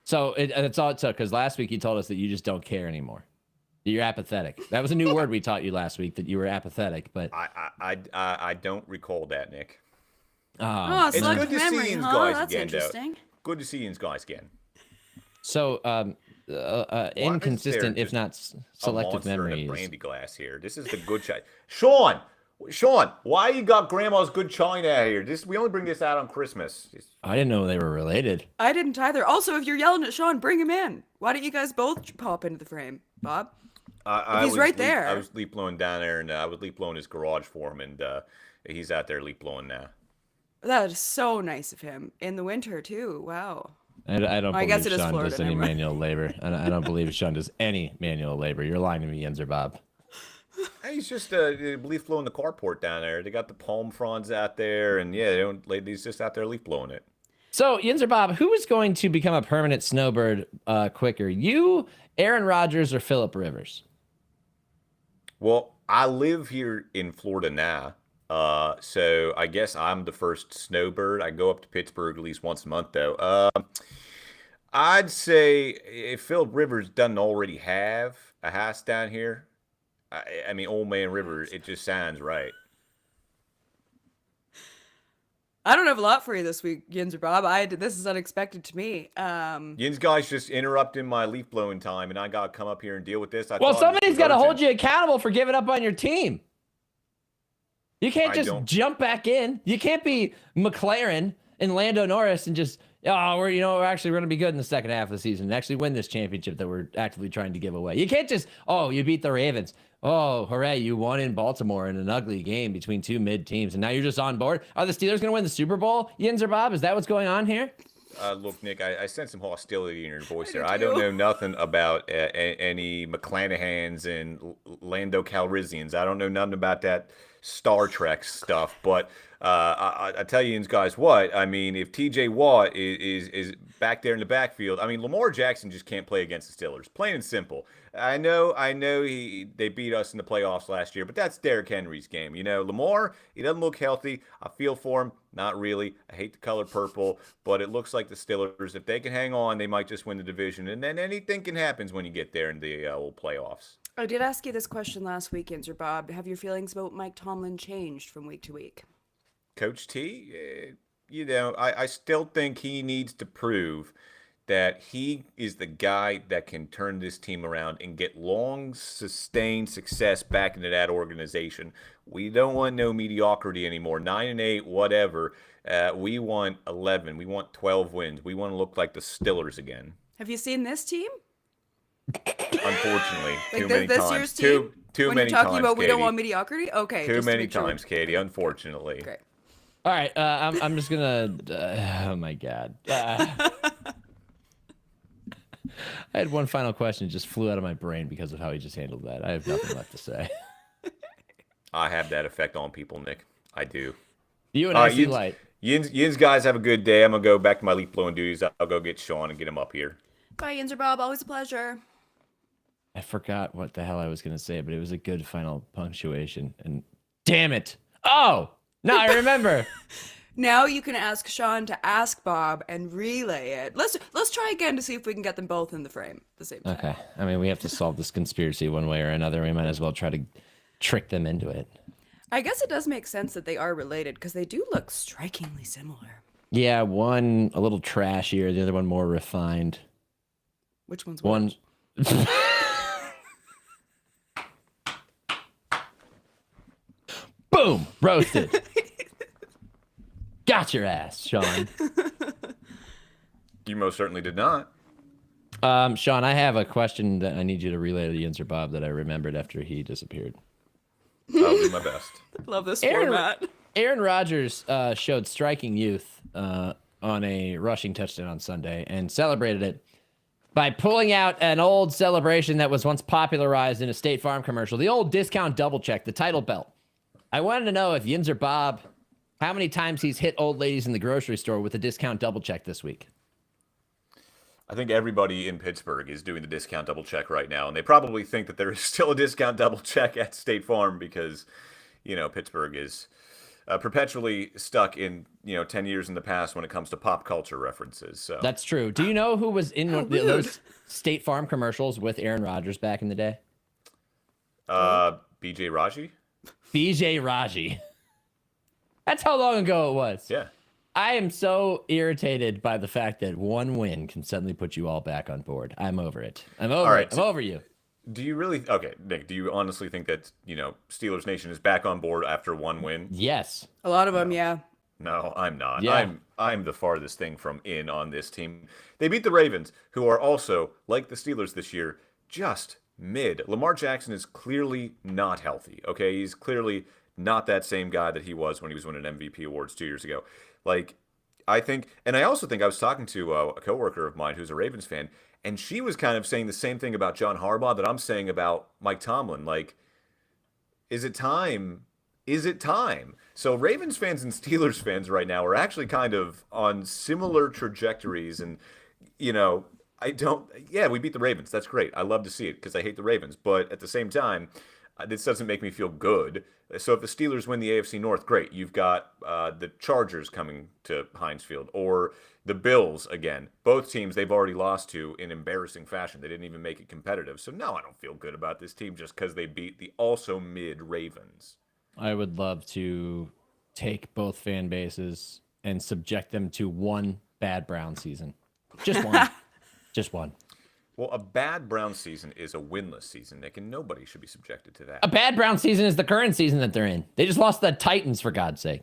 So it's all it took, because last week you told us that you just don't care anymore. You're apathetic. That was a new word we taught you last week, that you were apathetic. But I don't recall that, Nick. Oh, It's select good to memory, see you huh? guys That's again, interesting. though. Good to see you guys again. So inconsistent, if not selective a monster in a memories. brandy glass here. This is the good shot. Sean, why you got Grandma's good china out here? We only bring this out on Christmas. I didn't know they were related. I didn't either. Also, if you're yelling at Sean, bring him in. Why don't you guys both pop into the frame, Bob? He's right there. I was leaf blowing down there, and I was leaf blowing his garage for him, and he's out there leaf blowing now. That is so nice of him. In the winter, too. Wow. I don't I believe guess it is Sean Florida, does any never mind. manual labor. I don't believe Sean does any manual labor. You're lying to me, Yinzer Bob. He's just leaf blowing the carport down there. They got the palm fronds out there, and yeah, he's just out there leaf blowing it. So, Yinzer Bob, who is going to become a permanent snowbird quicker? You, Aaron Rodgers, or Phillip Rivers? Well, I live here in Florida now, so I guess I'm the first snowbird. I go up to Pittsburgh at least once a month, though. I'd say if Phillip Rivers doesn't already have a house down here, I mean, Old Man River, it just sounds right. I don't have a lot for you this week, Yinzer Bob. This is unexpected to me. Yin's guys just interrupting my leaf blowing time, and I got to come up here and deal with this. Well, somebody's got to hold you accountable for giving up on your team. You can't just jump back in. You can't be McLaren and Lando Norris and just oh, we're going to be good in the second half of the season and actually win this championship that we're actively trying to give away. You can't just, oh, you beat the Ravens. Oh, hooray, you won in Baltimore in an ugly game between two mid teams, and now you're just on board. Are the Steelers going to win the Super Bowl, Yins or Bob? Is that what's going on here? Look, Nick, I sense some hostility in your voice there. I don't know nothing about any McClanahans and Lando Calrissians. I don't know nothing about that Star Trek stuff. But I tell you guys what, I mean, if TJ Watt is back there in the backfield, I mean, Lamar Jackson just can't play against the Steelers. Plain and simple. I know they beat us in the playoffs last year, but that's Derrick Henry's game. Lamar, he doesn't look healthy. I feel for him. Not really. I hate the color purple, but it looks like the Steelers, if they can hang on, they might just win the division. And then anything can happen when you get there in the old playoffs. I did ask you this question last week, Inzer Bob. Have your feelings about Mike Tomlin changed from week to week? Coach T, I still think he needs to prove that he is the guy that can turn this team around and get long, sustained success back into that organization. We don't want no mediocrity anymore. 9-8, whatever. We want 11. We want 12 wins. We want to look like the Steelers again. Have you seen this team? Unfortunately, like too many times. Year's team? Too when many you're talking times, about Katie. we don't want mediocrity? Okay. Too many times, Katie, unfortunately. Great. All right, I'm just gonna. Oh my God. I had one final question, just flew out of my brain because of how he just handled that. I have nothing left to say. I have that effect on people, Nick. I do. You and I see light. Yins guys have a good day. I'm gonna go back to my leaf blowing duties. I'll go get Sean and get him up here. Bye, Inzer Bob. Always a pleasure. I forgot what the hell I was gonna say, but it was a good final punctuation. And damn it! Oh, now I remember. Now you can ask Sean to ask Bob and relay it. Let's try again to see if we can get them both in the frame at the same time. Okay. I mean, we have to solve this conspiracy one way or another. We might as well try to trick them into it. I guess it does make sense that they are related because they do look strikingly similar. Yeah, one a little trashier, the other one more refined. Which one's one? Which? Boom! Roasted. Got your ass, Sean. You most certainly did not. Sean, I have a question that I need you to relay to the Inzer Bob that I remembered after he disappeared. I'll do my best. Love this format. Aaron Rodgers showed striking youth on a rushing touchdown on Sunday and celebrated it by pulling out an old celebration that was once popularized in a State Farm commercial, the old discount double check, the title belt. I wanted to know if Yinzer Bob, how many times he's hit old ladies in the grocery store with a discount double check this week. I think everybody in Pittsburgh is doing the discount double check right now, and they probably think that there is still a discount double check at State Farm because, Pittsburgh is perpetually stuck in, 10 years in the past when it comes to pop culture references. So that's true. Do you know who was in those State Farm commercials with Aaron Rodgers back in the day? BJ Raji? BJ Raji. That's how long ago it was. Yeah. I am so irritated by the fact that one win can suddenly put you all back on board. I'm over it. I'm over it. I'm over you. Do you really? Okay, Nick, do you honestly think that, Steelers Nation is back on board after one win? Yes. A lot of them, yeah. No, I'm not. Yeah. I'm the farthest thing from in on this team. They beat the Ravens, who are also, like the Steelers this year, just mid. Lamar Jackson is clearly not healthy, okay? He's clearly not that same guy that he was when he was winning MVP awards 2 years ago. I think, and I also think I was talking to a coworker of mine who's a Ravens fan, and she was kind of saying the same thing about John Harbaugh that I'm saying about Mike Tomlin. Is it time? Is it time? So Ravens fans and Steelers fans right now are actually kind of on similar trajectories. And, we beat the Ravens. That's great. I love to see it because I hate the Ravens. But at the same time, this doesn't make me feel good. So if the Steelers win the AFC North, great. You've got the Chargers coming to Heinz Field or the Bills again. Both teams they've already lost to in embarrassing fashion. They didn't even make it competitive. So no, I don't feel good about this team just because they beat the also mid Ravens. I would love to take both fan bases and subject them to one bad Brown season. Just one. Just one. Well, a bad Brown season is a winless season, Nick, and nobody should be subjected to that. A bad Brown season is the current season that they're in. They just lost the Titans, for God's sake.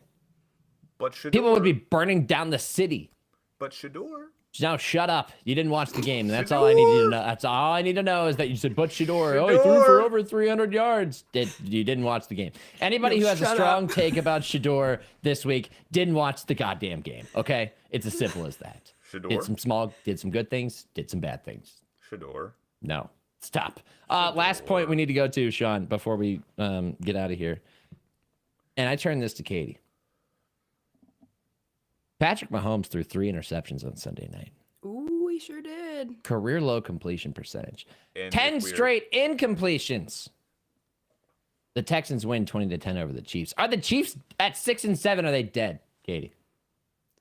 But people would be burning down the city. But Shador. Now shut up. You didn't watch the game. That's all I need you to know. That's all I need to know is that you said, but Shador, oh, he threw for over 300 yards. You didn't watch the game. Anybody who has a strong take about Shador this week didn't watch the goddamn game, okay? It's as simple as that. Shador? Did some good things, did some bad things. Shador. No. Stop. Last point we need to go to, Sean, before we get out of here. And I turn this to Katie. Patrick Mahomes threw 3 interceptions on Sunday night. Ooh, he sure did. Career low completion percentage. And 10 straight incompletions. The Texans win 20-10 over the Chiefs. Are the Chiefs at 6-7? Are they dead, Katie?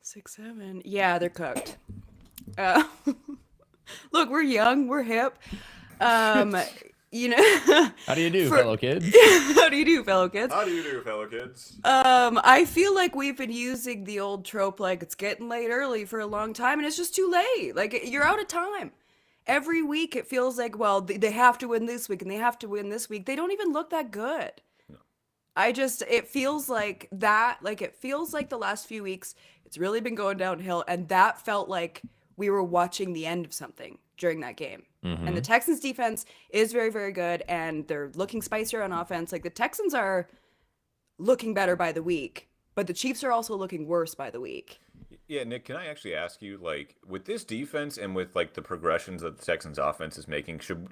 6-7. Yeah, they're cooked. Look, we're young, we're hip. You know. How do you do, fellow kids? How do you do, fellow kids? How do you do, fellow kids? I feel like we've been using the old trope like it's getting late early for a long time, and it's just too late. Like, you're out of time. Every week it feels like, well, they have to win this week and they have to win this week. They don't even look that good. No. It feels like that. Like, it feels like the last few weeks it's really been going downhill, and that felt like we were watching the end of something during that game. Mm-hmm. And the Texans defense is very, very good, and they're looking spicier on offense. Like, the Texans are looking better by the week, but the Chiefs are also looking worse by the week. Yeah, Nick, can I actually ask you, like, with this defense and with, like, the progressions that the Texans offense is making, should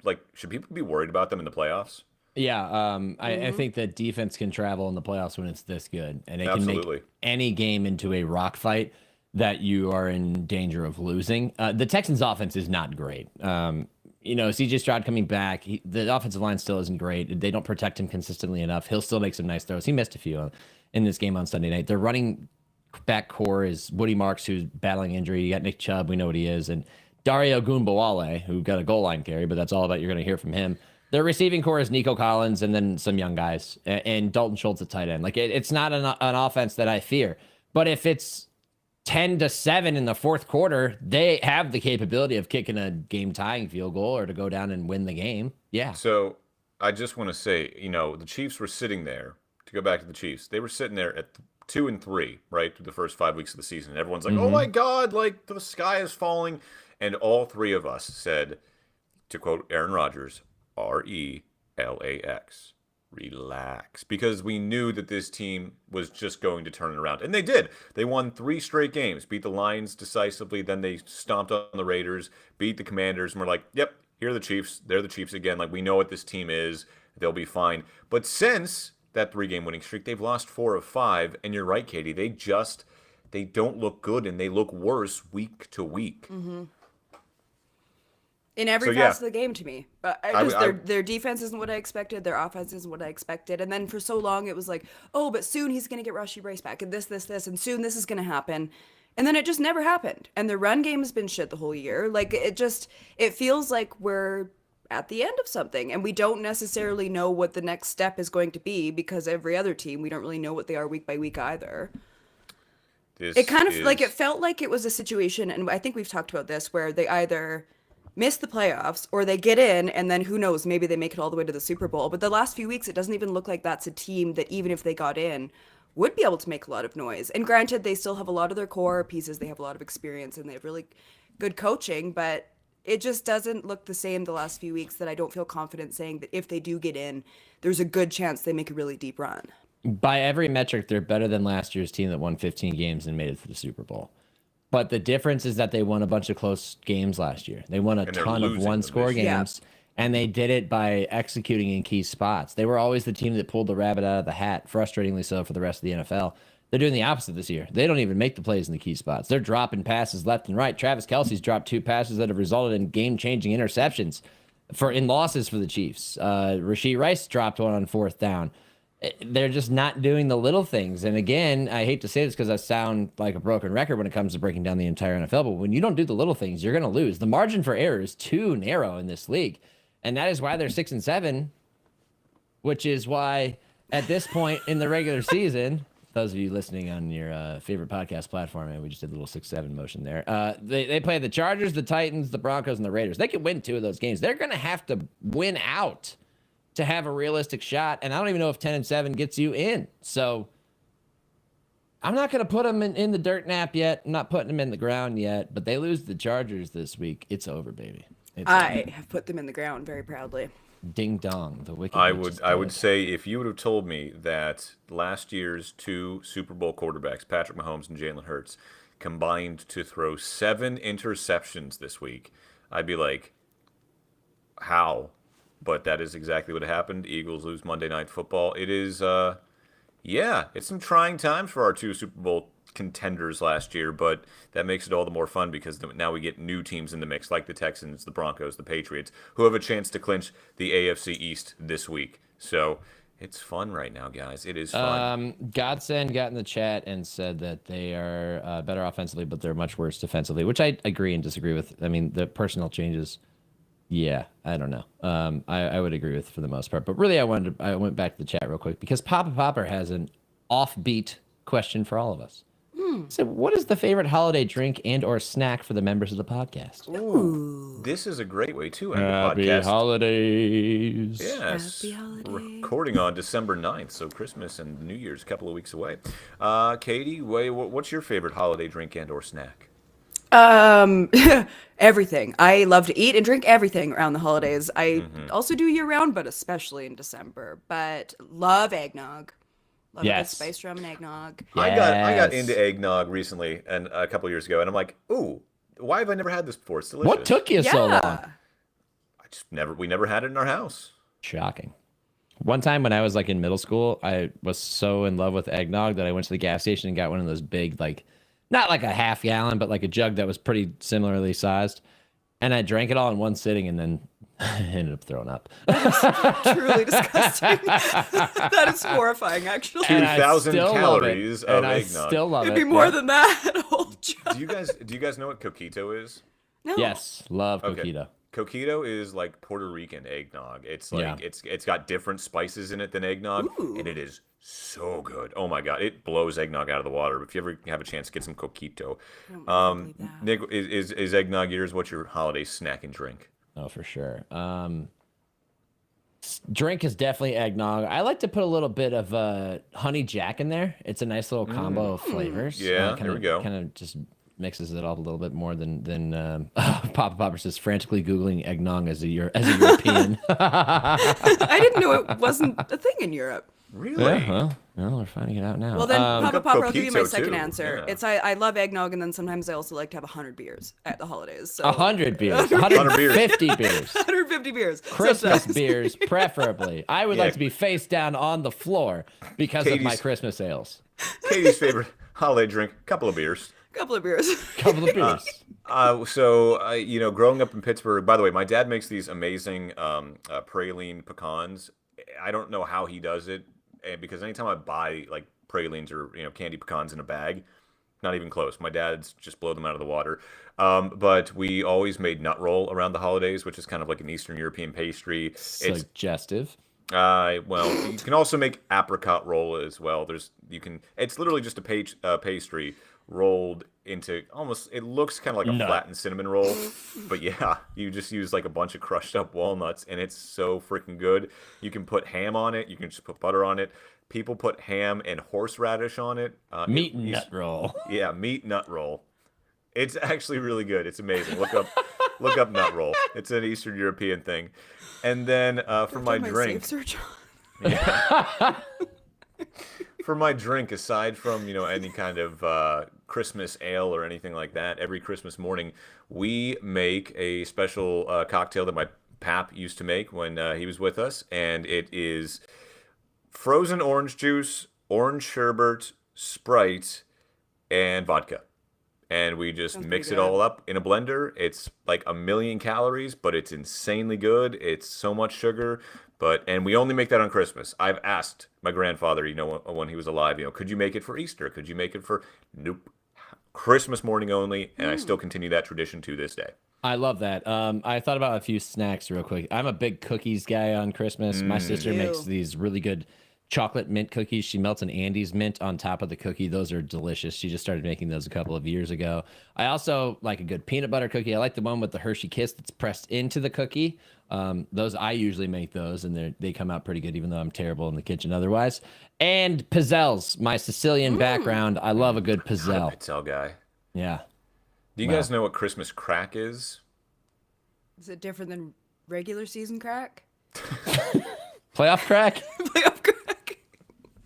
people be worried about them in the playoffs? Yeah, I think that defense can travel in the playoffs when it's this good, and it can make any game into a rock fight that you are in danger of losing. The Texans offense is not great. C.J. Stroud coming back, the offensive line still isn't great. They don't protect him consistently enough. He'll still make some nice throws. He missed a few in this game on Sunday night. Their running back core is Woody Marks, who's battling injury. You got Nick Chubb, we know what he is, and Dario Gunbowale, who got a goal line carry, but that's all about you're going to hear from him. Their receiving core is Nico Collins and then some young guys, and Dalton Schultz at tight end. Like, it's not an offense that I fear. But if it's 10-7 in the fourth quarter, they have the capability of kicking a game-tying field goal or to go down and win the game. Yeah. So I just want to say, the Chiefs were sitting there. To go back to the Chiefs, they were sitting there at 2-3, right, through the first 5 weeks of the season. And everyone's like, oh my God, like, the sky is falling. And all three of us said, to quote Aaron Rodgers, RELAX. Relax, because we knew that this team was just going to turn it around, and they did. They won 3 straight games, beat the Lions decisively, then they stomped on the Raiders, beat the Commanders, and we're like, yep, here are the Chiefs. They're the Chiefs again. Like, we know what this team is. They'll be fine. But since that 3-game winning streak, they've lost 4 of 5, and you're right, Katie. They don't look good, and they look worse week to week. Mm-hmm. In every facet of the game to me. Their defense isn't what I expected. Their offense isn't what I expected. And then for so long, it was like, oh, but soon he's going to get Rashee Rice back. And this, and soon this is going to happen. And then it just never happened. And the run game has been shit the whole year. Like, it feels like we're at the end of something. And we don't necessarily know what the next step is going to be, because every other team, we don't really know what they are week by week either. It felt like it was a situation, and I think we've talked about this, where they either miss the playoffs or they get in, and then who knows, maybe they make it all the way to the Super Bowl. But the last few weeks, it doesn't even look like that's a team that, even if they got in, would be able to make a lot of noise. And granted, they still have a lot of their core pieces, they have a lot of experience, and they have really good coaching, but it just doesn't look the same the last few weeks, that I don't feel confident saying that if they do get in, there's a good chance they make a really deep run. By every metric, they're better than last year's team that won 15 games and made it to the Super Bowl. But the difference is that they won a bunch of close games last year. They won a ton of one-score games, and they did it by executing in key spots. They were always the team that pulled the rabbit out of the hat, frustratingly so for the rest of the NFL. They're doing the opposite this year. They don't even make the plays in the key spots. They're dropping passes left and right. Travis Kelce's dropped 2 passes that have resulted in game-changing interceptions in losses for the Chiefs. Rashee Rice dropped one on 4th down. They're just not doing the little things. And again, I hate to say this because I sound like a broken record when it comes to breaking down the entire NFL, but when you don't do the little things, you're going to lose. The margin for error is too narrow in this league. And that is why they're 6-7, which is why at this point in the regular season, those of you listening on your favorite podcast platform, and we just did a little 6-7 motion there. They play the Chargers, the Titans, the Broncos, and the Raiders. They can win 2 of those games. They're going to have to win out to have a realistic shot, and I don't even know if 10-7 gets you in. So I'm not going to put them in the dirt nap yet. I'm not putting them in the ground yet, but they lose the Chargers this week. It's over, baby. It's I have put them in the ground very proudly. Ding dong. The wicked. I witch is would dead. say if you would have told me that last year's two Super Bowl quarterbacks, Patrick Mahomes and Jalen Hurts, combined to throw 7 interceptions this week, I'd be like, how? But that is exactly what happened. Eagles lose Monday Night Football. It is, yeah, it's some trying times for our two Super Bowl contenders last year, but that makes it all the more fun because now we get new teams in the mix, like the Texans, the Broncos, the Patriots, who have a chance to clinch the AFC East this week. So it's fun right now, guys. It is fun. Godsend got in the chat and said that they are better offensively, but they're much worse defensively, which I agree and disagree with. I mean, the personnel changes. Yeah, I don't know. I would agree with for the most part, but really, I went back to the chat real quick because Papa Popper has an offbeat question for all of us. So, what is the favorite holiday drink and/or snack for the members of the podcast? This is a great way to end the Happy podcast. holidays. Yes. Happy holidays. Recording on December 9th, so Christmas and New Year's a couple of weeks away. Katie, what's your favorite holiday drink and or snack? Everything. I love to eat and drink everything around the holidays. I also do year round, but especially in December. But love eggnog. Love a good Yes. spiced rum and eggnog. I got Yes. into eggnog recently and a couple of years ago, and I'm like, ooh, why have I never had this before? It's delicious. What took you so long? We never had it in our house. Shocking. One time when I was like in middle school, I was so in love with eggnog that I went to the gas station and got one of those big, like, not like a half gallon, but like a jug that was pretty similarly sized. And I drank it all in one sitting and then I ended up throwing up. Truly disgusting. That is horrifying, actually. And I 2,000 still love it. calories of And I eggnog. still love It'd it. be more Yeah. than that. A whole jug. Do you guys know what coquito is? No. Yes, love Okay. coquito. Coquito is like Puerto Rican eggnog. It's like Yeah. it's got different spices in it than eggnog, and it is so good. Oh my god, it blows eggnog out of the water. If you ever have a chance, get some coquito. believe that. Nick, is eggnog yours? What's your holiday snack and drink? Oh, for sure. Drink is definitely eggnog. I like to put a little bit of honey jack in there. It's a nice little combo of flavors. Yeah, there we go. Kind of just mixes it up a little bit more than Papa Popper says, frantically Googling eggnog as a European. I didn't know it wasn't a thing in Europe. Really? Yeah, well, we're finding it out now. Well, then, Papa Look up Popper, I'll give you my coquito, second too. answer. Yeah. It's I love eggnog, and then sometimes I also like to have 100 beers at the holidays. So 100 beers, 100 beers. 150 beers. 150 beers. Christmas sometimes. beers, preferably. I would Yeah. like to be face down on the floor because of my Katie's- Christmas ales. Katie's favorite holiday drink: couple of beers. Couple of beers. Couple of beers. Growing up in Pittsburgh, by the way, my dad makes these amazing praline pecans. I don't know how he does it, because anytime I buy like pralines or candy pecans in a bag, not even close. My dad's just blow them out of the water. But we always made nut roll around the holidays, which is kind of like an Eastern European pastry. It's Suggestive. well, you can also make apricot roll as well. It's literally just a pastry rolled into almost, it looks kind of like a Nut. flattened cinnamon roll, but yeah, you just use like a bunch of crushed up walnuts, and it's so freaking good. You can put ham on it. You can just put butter on it. People put ham and horseradish on it. Meat nut roll. Yeah, meat nut roll. It's actually really good. It's amazing. Look up nut roll. It's an Eastern European thing. And then for my drink, Save search on. for my drink, aside from any kind of Christmas ale or anything like that, every Christmas morning we make a special cocktail that my pap used to make when he was with us, and it is frozen orange juice, orange sherbet, Sprite, and vodka. And we just Sounds mix it pretty all good. up in a blender. It's like 1,000,000 calories, but it's insanely good. It's so much sugar, and we only make that on Christmas. I've asked my grandfather, when he was alive, could you make it for Easter? Could you make it for? Nope. Christmas morning only, and I still continue that tradition to this day. I love that. I thought about a few snacks real quick. I'm a big cookies guy on Christmas. My sister makes Ew. these really good chocolate mint cookies. She melts an Andes mint on top of the cookie. Those are delicious. She just started making those a couple of years ago. I also like a good peanut butter cookie. I like the one with the Hershey Kiss that's pressed into the cookie. Those I usually make those, and they come out pretty good, even though I'm terrible in the kitchen otherwise. And pizzelles, my Sicilian background. I love a good Not a pizzelle. Pizzelle guy. Yeah. Do you guys know what Christmas crack is? Is it different than regular season crack? Playoff crack? Playoff crack.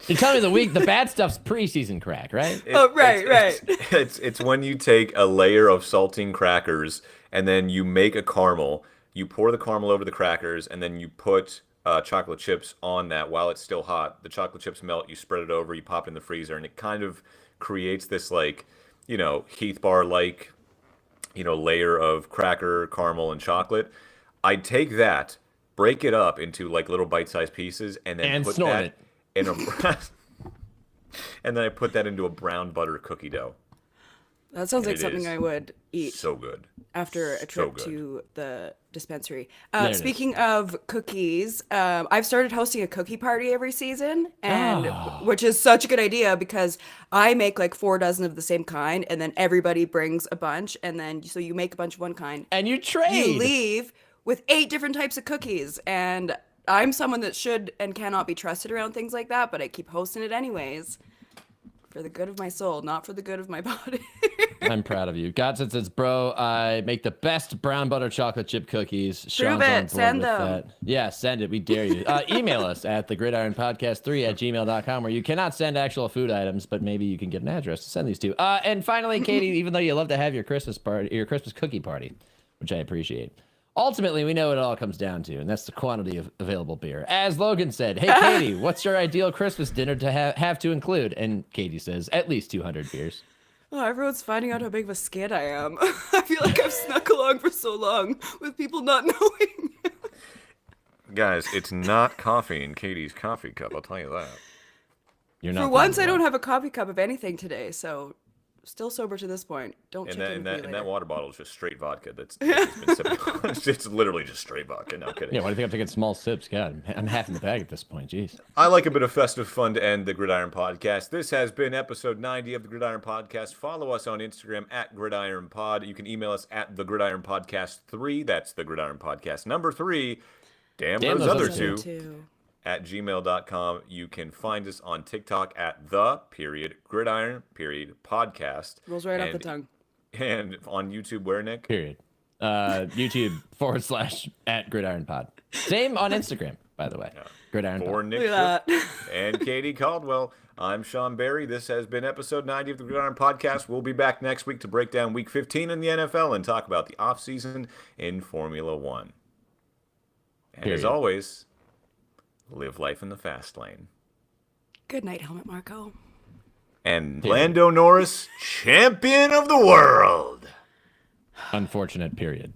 You're telling me the bad stuff's preseason crack, right? Right. It's when you take a layer of saltine crackers and then you make a caramel. You pour the caramel over the crackers and then you put chocolate chips on that while it's still hot. The chocolate chips melt. You spread it over. You pop it in the freezer, and it kind of creates this Heath bar layer of cracker, caramel, and chocolate. I'd take that, break it up into little bite-sized pieces, and then put snort that it. in a and then I put that into a brown butter cookie dough. That sounds like It something is I would eat So good. after a So trip good. to the dispensary. There it is. Speaking of cookies, I've started hosting a cookie party every season, and which is such a good idea because I make 4 dozen of the same kind, and then everybody brings a bunch, and then so you make a bunch of one kind. And you trade. You leave with 8 different types of cookies, and I'm someone that should and cannot be trusted around things like that, but I keep hosting it anyways. For the good of my soul, not for the good of my body. I'm proud of you. Godson says, bro, I make the best brown butter chocolate chip cookies. Sean's it. on board Send with them. that. Yeah, send it. We dare you. Email us at thegridironpodcast3@gmail.com, where you cannot send actual food items, but maybe you can get an address to send these to. And finally, Katie, even though you love to have your Christmas cookie party, which I appreciate, ultimately, we know what it all comes down to, and that's the quantity of available beer. As Logan said, hey, Katie, what's your ideal Christmas dinner to have to include? And Katie says, at least 200 beers. Oh, everyone's finding out how big of a skid I am. I feel like I've snuck along for so long with people not knowing. Guys, it's not coffee in Katie's coffee cup, I'll tell you that. You're not For once, the I only don't one. have a coffee cup of anything today, so still sober to this point. Don't And check that, in and with that, me and later. that water bottle is just straight vodka. That's been sipping on. It's literally just straight vodka. No kidding. Yeah, why do you think I'm taking small sips? God, I'm half in the bag at this point. Jeez. I like a bit of festive fun to end the Gridiron Podcast. This has been episode 90 of the Gridiron Podcast. Follow us on Instagram at Gridiron Pod. You can email us at the Gridiron Podcast 3. That's the Gridiron Podcast number 3. Damn Damn those those other other two. At gmail.com. You can find us on TikTok at the_Gridiron_podcast. Rolls right off the tongue. And on YouTube, where, Nick? Period. YouTube /@ Gridiron Pod. Same on Instagram, by the way. Gridiron For Pod. Nick Look at that. and Katie Caldwell, I'm Sean Barry. This has been episode 90 of the Gridiron Podcast. We'll be back next week to break down week 15 in the NFL and talk about the offseason in Formula One. And as Period. always, live life in the fast lane. Good night, Helmet Marco. And Lando Norris, champion of the world. Unfortunate period.